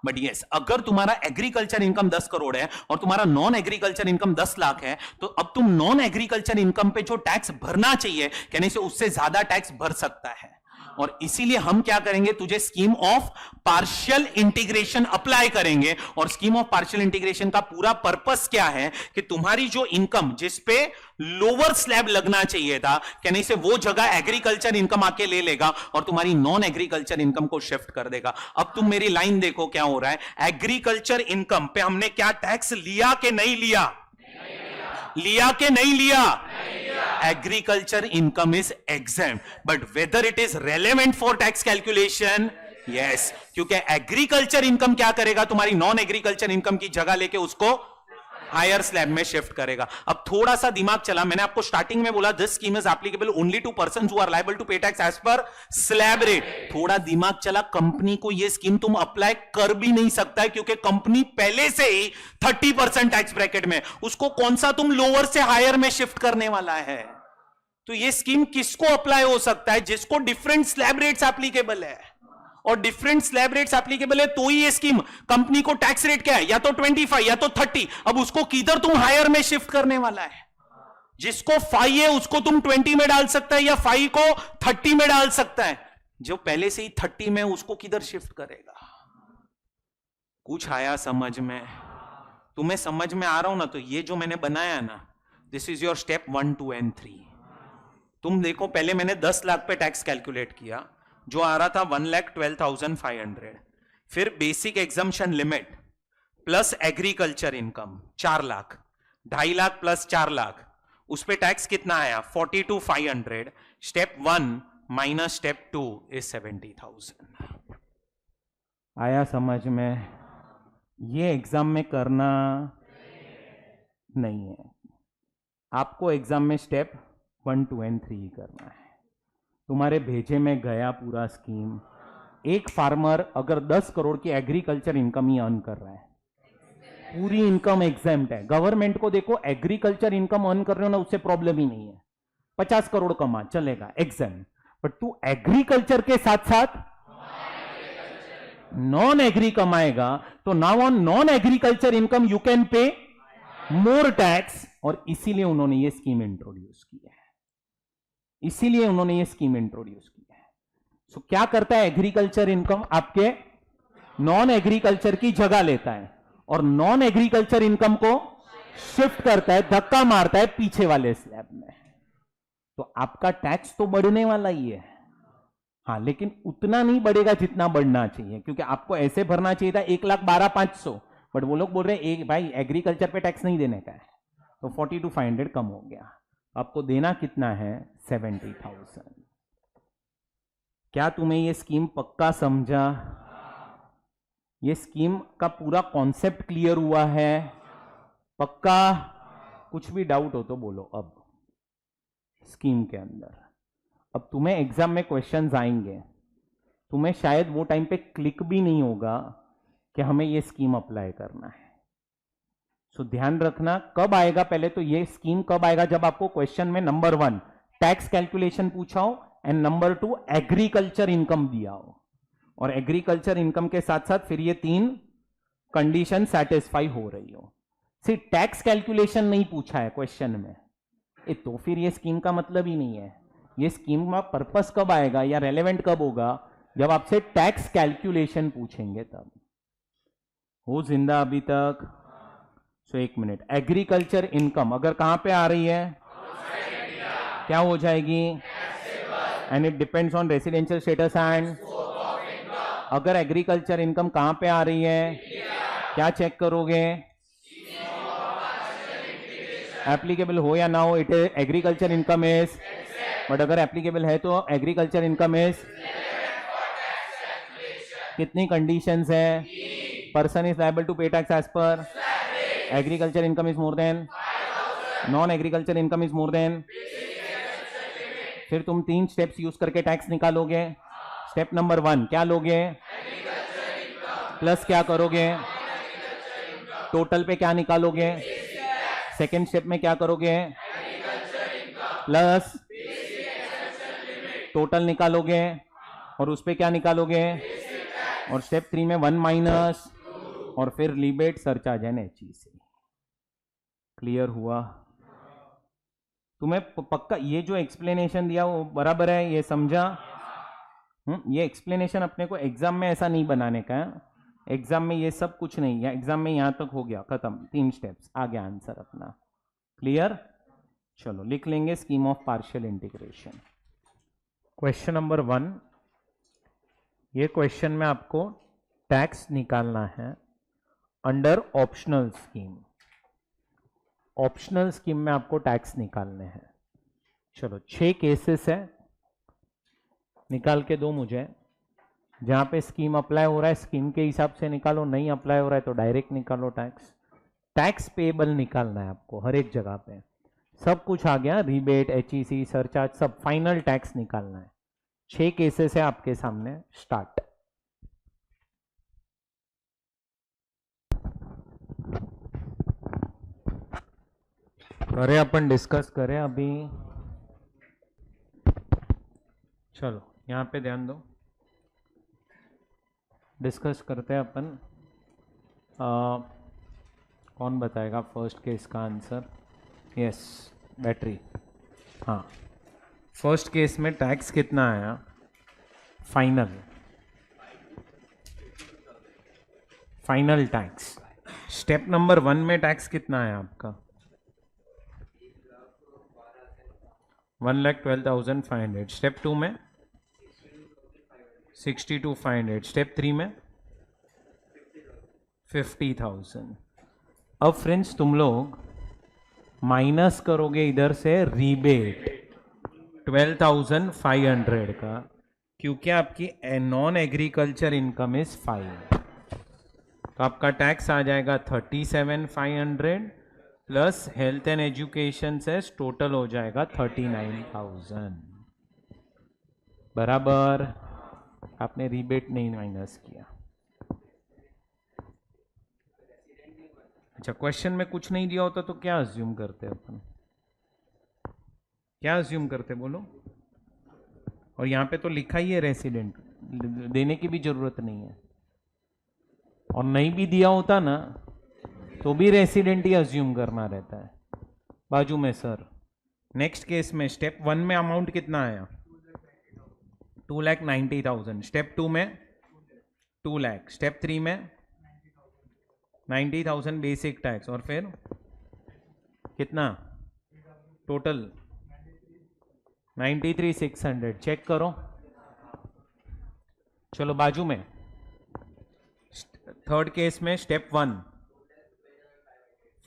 बट यस, अगर तुम्हारा एग्रीकल्चर इनकम 10 करोड़ है और तुम्हारा नॉन एग्रीकल्चर इनकम 10 लाख है, तो अब तुम नॉन एग्रीकल्चर इनकम पे जो टैक्स भरना चाहिए, कहने से उससे ज्यादा टैक्स भर सकता है। और इसीलिए हम क्या करेंगे? तुझे scheme of partial integration apply करेंगे। और स्कीम ऑफ पार्शियल इंटीग्रेशन का पूरा पर्पस क्या है कि तुम्हारी जो इनकम जिसपे लोअर स्लैब लगना चाहिए था, कहने से वो जगह एग्रीकल्चर इनकम आके ले लेगा और तुम्हारी नॉन एग्रीकल्चर इनकम को शिफ्ट कर देगा। अब तुम मेरी लाइन देखो क्या हो रहा है। एग्रीकल्चर इनकम पे हमने क्या टैक्स लिया कि नहीं लिया? लिया कि नहीं लिया? Agriculture income is exempt, but whether it is relevant for tax calculation? Yes, क्योंकि एग्रीकल्चर इनकम क्या करेगा? तुम्हारी नॉन एग्रीकल्चर इनकम की जगह लेके उसको हायर स्लैब में शिफ्ट करेगा। अब थोड़ा सा दिमाग चला, मैंने आपको स्टार्टिंग में बोला this scheme is applicable only to persons who are liable to pay tax as per slab rate. थोड़ा दिमाग चला, कंपनी को यह स्कीम तुम अप्लाई कर भी नहीं सकता है क्योंकि कंपनी पहले से ही 30% टैक्स ब्रैकेट में, उसको कौन सा तुम लोअर से हायर में शिफ्ट करने वाला है। तो यह स्कीम किसको अप्लाई हो सकता है? जिसको डिफरेंट स्लैब रेट्स एप्लीकेबल है, और डिफरेंट स्लैब रेट्स एप्लीकेबल है तो ही ये स्कीम, कंपनी को टैक्स रेट क्या है, या तो 25 या तो 30, अब उसको किधर तुम हायर में शिफ्ट करने वाला है? जिसको 5 है उसको तुम 20 में डाल सकता है, या 5 को 30 में डाल सकता है। जो पहले से ही 30 में, उसको किधर शिफ्ट करेगा? कुछ आया समझ में? तुम्हें समझ में आ रहा हूं ना? तो ये जो मैंने बनाया ना, this is your step 1, 2 and 3। तुम देखो, पहले मैंने 10 लाख पे टैक्स कैलकुलेट किया, जो आ रहा था 1,12,500। फिर basic exemption limit plus agriculture income 4 lakh, 2.5 lakh plus 4 lakh, उस पे टैक्स कितना आया? 42,500। Step 1 minus step 2 is 70,000। आया समझ में? ये एग्जाम में करना नहीं है, आपको एग्जाम में स्टेप 1, 2 एंड 3 ही करना है। तुम्हारे भेजे में गया पूरा स्कीम। एक फार्मर अगर 10 करोड़ की एग्रीकल्चर इनकम ही अर्न कर रहा है, पूरी इनकम एग्जेम्प्ट है। गवर्नमेंट को देखो, एग्रीकल्चर इनकम अर्न कर रहे हो ना, उससे प्रॉब्लम ही नहीं है। 50 करोड़ कमा चलेगा, एग्जेम्प्ट। बट तू एग्रीकल्चर के साथ साथ नॉन एग्री कमाएगा, तो now on non agriculture income you can पे मोर टैक्स। और इसीलिए उन्होंने ये स्कीम इंट्रोड्यूस की है, इसीलिए उन्होंने ये स्कीम इंट्रोड्यूस की है। सो क्या करता है? एग्रीकल्चर इनकम आपके नॉन एग्रीकल्चर की जगह लेता है, और नॉन एग्रीकल्चर इनकम को शिफ्ट करता है, धक्का मारता है पीछे वाले स्लैब में। तो आपका टैक्स तो बढ़ने वाला ही है, हाँ, लेकिन उतना नहीं बढ़ेगा जितना बढ़ना चाहिए, क्योंकि आपको ऐसे भरना चाहिए था 1,12,500, बट वो लोग बोल रहे हैं एक भाई एग्रीकल्चर पे टैक्स नहीं देने का है, तो 42,500 कम हो गया। आपको देना कितना है? 70,000। क्या तुम्हें ये स्कीम पक्का समझा? ये स्कीम का पूरा कॉन्सेप्ट क्लियर हुआ है? पक्का? कुछ भी डाउट हो तो बोलो। अब स्कीम के अंदर अब तुम्हें एग्जाम में क्वेश्चंस आएंगे, तुम्हें शायद वो टाइम पे क्लिक भी नहीं होगा कि हमें ये स्कीम अप्लाई करना है। सो ध्यान रखना, कब आएगा? पहले तो ये स्कीम कब आएगा? जब आपको क्वेश्चन में नंबर 1 टैक्स कैलकुलेशन पूछा हो, एंड नंबर 2 एग्रीकल्चर इनकम दिया हो, और एग्रीकल्चर इनकम के साथ साथ फिर ये 3 कंडीशन सेटिस्फाई हो रही हो। सिर्फ टैक्स कैलकुलेशन नहीं पूछा है क्वेश्चन में, तो फिर ये स्कीम का मतलब ही नहीं है। ये स्कीम का पर्पस कब आएगा या रेलेवेंट कब होगा? जब आपसे टैक्स कैलकुलेशन पूछेंगे तब। हो जिंदा अभी तक? सो एक मिनट, एग्रीकल्चर इनकम अगर कहां पे आ रही है, क्या हो जाएगी? And it depends on residential status and. अगर एग्रीकल्चर इनकम कहां पे आ रही है, क्या चेक करोगे? एप्लीकेबल हो या ना हो, it agriculture income is. But अगर एप्लीकेबल है तो एग्रीकल्चर इनकम इज, कितनी कंडीशंस है? Person is liable to pay tax as per, agriculture income is more than, non agriculture income is more than. फिर तुम 3 स्टेप्स यूज करके tax निकालोगे। Step number 1 क्या लोगे? प्लस क्या करोगे? टोटल पे क्या निकालोगे? सेकेंड स्टेप में क्या करोगे? प्लस टोटल निकालोगे, और उस पे क्या निकालोगे? और स्टेप 3 में 1 माइनस, और फिर लिबेट सरचार्ज एंड एचई से। क्लियर हुआ? तुम्हें पक्का ये जो एक्सप्लेनेशन दिया वो बराबर है? ये समझा? ये एक्सप्लेनेशन अपने को एग्जाम में ऐसा नहीं बनाने का है। एग्जाम में ये सब कुछ नहीं है, एग्जाम में यहां तक हो गया, खत्म, 3 स्टेप्स, आ गया आंसर अपना। क्लियर? चलो लिख लेंगे scheme of partial integration. Question number 1, ये क्वेश्चन में आपको टैक्स निकालना है under optional scheme. Optional scheme में आपको टैक्स निकालने हैं। चलो 6 केसेस है, निकाल के दो मुझे। जहां पे स्कीम अप्लाई हो रहा है स्कीम के हिसाब से निकालो, नहीं अप्लाई हो रहा है तो डायरेक्ट निकालो टैक्स। टैक्स पेबल निकालना है आपको हर एक जगह पे। सब कुछ आ गया, रिबेट, एचईसी, सरचार्ज, सब फाइनल टैक्स निकालना है। 6 केसेस है आपके सामने। स्टार्ट। करें अपन, डिस्कस करें अभी। चलो यहाँ पे ध्यान दो, डिस्कस करते हैं अपन। कौन बताएगा फर्स्ट केस का आंसर? Yes, battery. हाँ, फर्स्ट केस में टैक्स कितना आया फाइनल टैक्स। स्टेप नंबर 1 में टैक्स कितना आया आपका? 1,12,500। स्टेप 2 में 62,500। स्टेप 3 में 50,000। अब फ्रेंड्स तुम लोग माइनस करोगे इधर से रीबेट 12,500 का, क्योंकि आपकी नॉन एग्रीकल्चर इनकम इज 5, तो आपका टैक्स आ जाएगा 37,500 प्लस हेल्थ एंड एजुकेशन से टोटल हो जाएगा 39,000। बराबर। आपने रीबेट नहीं माइनस किया। अच्छा, क्वेश्चन में कुछ नहीं दिया होता तो क्या अज्यूम करते अपन? क्या अज्यूम करते बोलो? और यहाँ पे तो लिखा ही है रेसिडेंट, देने की भी जरूरत नहीं है। और नहीं भी दिया होता ना तो भी रेसिडेंट ही अज्यूम करना रहता है। बाजू में सर, नेक्स्ट केस में स्टेप 1 में अमाउंट कितना आया? 2,90,000। स्टेप 2 में 2 लाख। स्टेप 3 में 90,000 बेसिक टैक्स, और फिर कितना टोटल? 93,600। चेक करो। चलो बाजू में थर्ड केस में step 1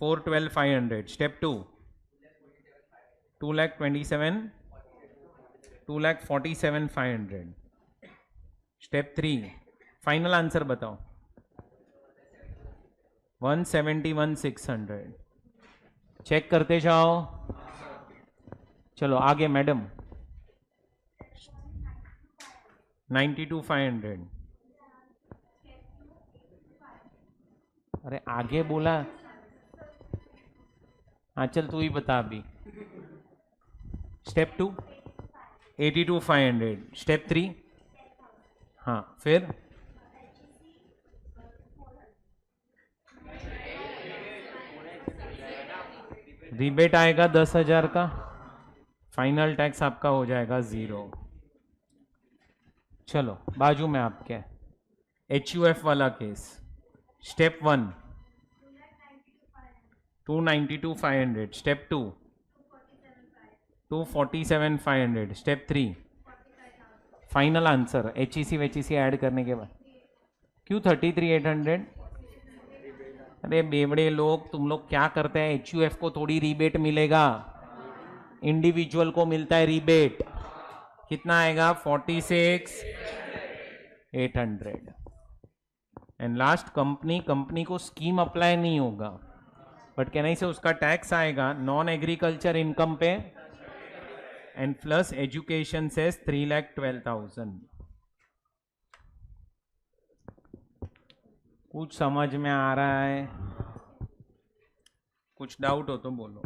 4,12,500। Step 2 2,47,500। Step 3 final answer बताओ। 171,600। चेक करते जाओ। चलो आगे मैडम। 92,500। अरे आगे बोला। हाँ चल तू ही बता अभी। स्टेप 2 82,500। स्टेप 3 हाँ फिर रिबेट आएगा 10,000 का, फाइनल टैक्स आपका हो जाएगा 0। चलो बाजू में आपके HUF वाला केस। Step 1 292,500। Step 2 247,500। Step 3 final answer HEC वेचीसी ऐड करने के बाद क्यों 33,800? अरे बेवड़े लोग, तुम लोग क्या करते हैं? HUF को थोड़ी रिबेट मिलेगा, इंडिविजुअल को मिलता है रिबेट। कितना आएगा? 46,800। एंड लास्ट कंपनी को स्कीम अप्लाई नहीं होगा, बट कहने से उसका टैक्स आएगा नॉन एग्रीकल्चर इनकम पे एंड प्लस एजुकेशन से 3,12,000। कुछ समझ में आ रहा है? कुछ डाउट हो तो बोलो।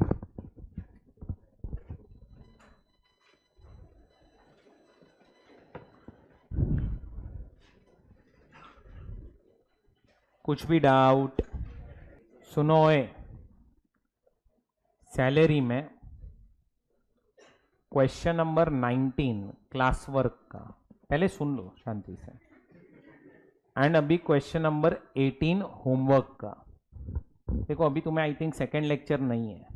कुछ भी डाउट? सुनो सैलरी में क्वेश्चन नंबर 19 क्लास वर्क का पहले सुन लो शांति से, एंड अभी क्वेश्चन नंबर 18 होमवर्क का। देखो अभी तुम्हें आई थिंक सेकेंड लेक्चर नहीं है,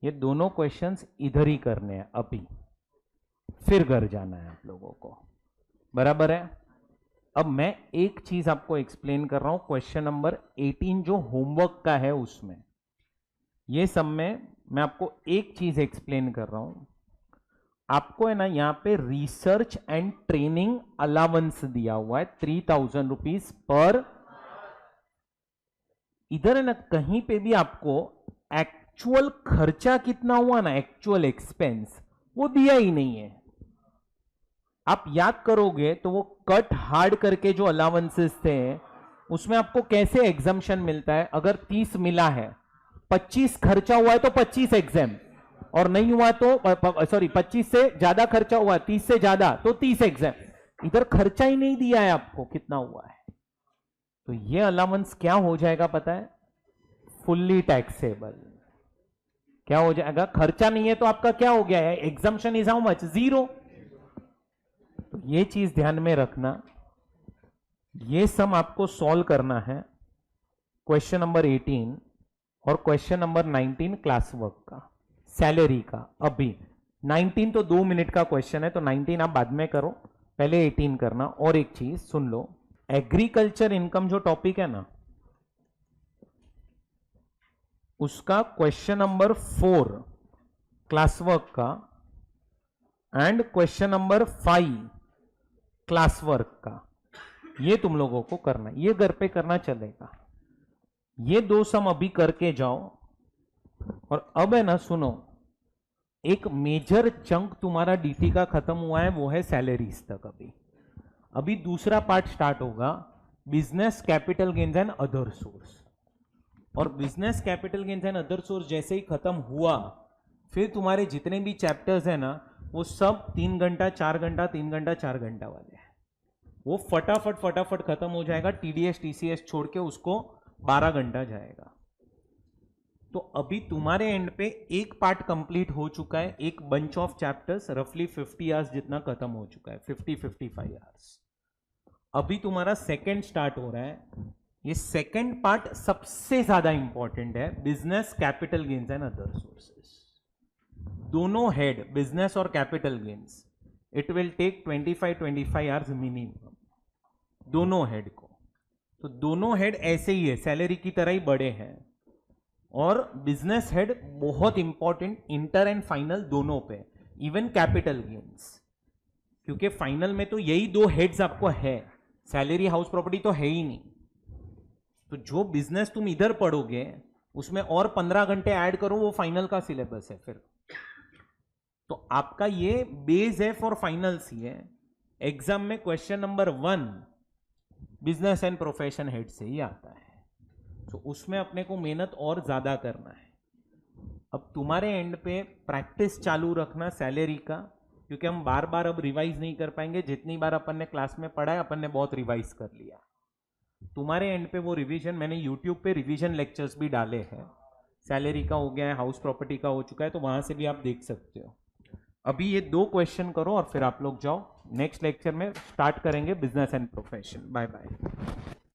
ये दोनों क्वेश्चंस इधर ही करने हैं अभी, फिर घर जाना है आप लोगों को। बराबर है? अब मैं एक चीज आपको एक्सप्लेन कर रहा हूं। क्वेश्चन नंबर 18 जो होमवर्क का है उसमें ये सब में मैं आपको एक चीज एक्सप्लेन कर रहा हूं। आपको है ना यहाँ पे रिसर्च एंड ट्रेनिंग अलाउंस दिया हुआ है 3,000 रुपीज पर इधर है ना, कहीं पे भी आपको एक्चुअल खर्चा कितना हुआ ना, एक्चुअल एक्सपेंस, वो दिया ही नहीं है। आप याद करोगे तो वो कट हार्ड करके जो अलाउंसेस थे उसमें आपको कैसे एग्जम्पशन मिलता है। अगर 30 मिला है, 25 खर्चा हुआ है तो 25 एग्जाम, और नहीं हुआ तो सॉरी 25 से ज्यादा खर्चा हुआ है, 30 से ज्यादा तो 30 एग्जाम। इधर खर्चा ही नहीं दिया है आपको कितना हुआ है, तो ये अलाउंस क्या हो जाएगा पता है, फुल्ली टैक्सेबल। क्या हो जाएगा, खर्चा नहीं है तो आपका क्या हो गया है, एग्जम्पशन इज हाउ मच, 0। तो ये चीज ध्यान में रखना। ये सम आपको सॉल्व करना है क्वेश्चन नंबर 18 और क्वेश्चन नंबर 19 क्लास वर्क का, सैलरी का। अभी 19 तो 2 मिनट का क्वेश्चन है, तो 19 आप बाद में करो, पहले 18 करना। और एक चीज सुन लो, एग्रीकल्चर इनकम जो टॉपिक है ना, उसका क्वेश्चन नंबर 4 क्लास वर्क का and question number 5 class work का, ये तुम लोगों को करना, ये घर पे करना चलेगा। ये 2 सम अभी करके जाओ। और अब है ना सुनो, एक मेजर चंक तुम्हारा डीटी का खत्म हुआ है, वो है सैलरीज तक। अभी दूसरा पार्ट स्टार्ट होगा, business capital gains and other source. और business capital gains and other source जैसे ही खत्म हुआ, फिर तुम्हारे जितने भी चैप्टर्स है ना, वो सब 3 घंटा 4 घंटा 3 घंटा 4 घंटा वाले हैं। वो फटाफट खत्म हो जाएगा। टीडीएस टीसीएस छोड़ के उसको 12 घंटा जाएगा। तो अभी तुम्हारे एंड पे एक पार्ट कंप्लीट हो चुका है, एक बंच ऑफ चैप्टर्स रफली 50 आवर्स जितना खत्म हो चुका है, 50-55 आवर्स। अभी तुम्हारा सेकंड स्टार्ट हो रहा है। ये सेकंड पार्ट सबसे ज्यादा इंपॉर्टेंट है, business capital gains and other sources. दोनों हेड, बिजनेस और capital gains, it will take 25 hours minimum, दोनों हेड को। तो दोनों हेड ऐसे ही है, सैलरी की तरह ही बड़े हैं। और बिजनेस हेड बहुत इंपॉर्टेंट, इंटर एंड फाइनल दोनों पे, इवन कैपिटल गेन्स, क्योंकि फाइनल में तो यही 2 हेड्स आपको है, सैलरी हाउस प्रॉपर्टी तो है ही नहीं। तो जो बिजनेस तुम इधर पढ़ोगे उसमें और 15 घंटे ऐड करो, वो फाइनल का सिलेबस है फिर। तो आपका ये बेस है फॉर फाइनल्स ही है। एग्जाम में question number 1 business and profession head से ही आता है, तो उसमें अपने को मेहनत और ज्यादा करना है। अब तुम्हारे एंड पे प्रैक्टिस चालू रखना सैलरी का, क्योंकि हम बार बार अब रिवाइज नहीं कर पाएंगे। जितनी बार अपन ने क्लास में पढ़ा है, अपन ने बहुत रिवाइज कर लिया। तुम्हारे एंड पे वो रिवीजन, मैंने यूट्यूब पे रिवीजन लेक्चर्स भी डाले हैं, सैलरी का हो गया है, हाउस प्रॉपर्टी का हो चुका है, तो वहां से भी आप देख सकते हो। अभी ये 2 क्वेश्चन करो और फिर आप लोग जाओ। नेक्स्ट लेक्चर में स्टार्ट करेंगे business and profession. Bye bye.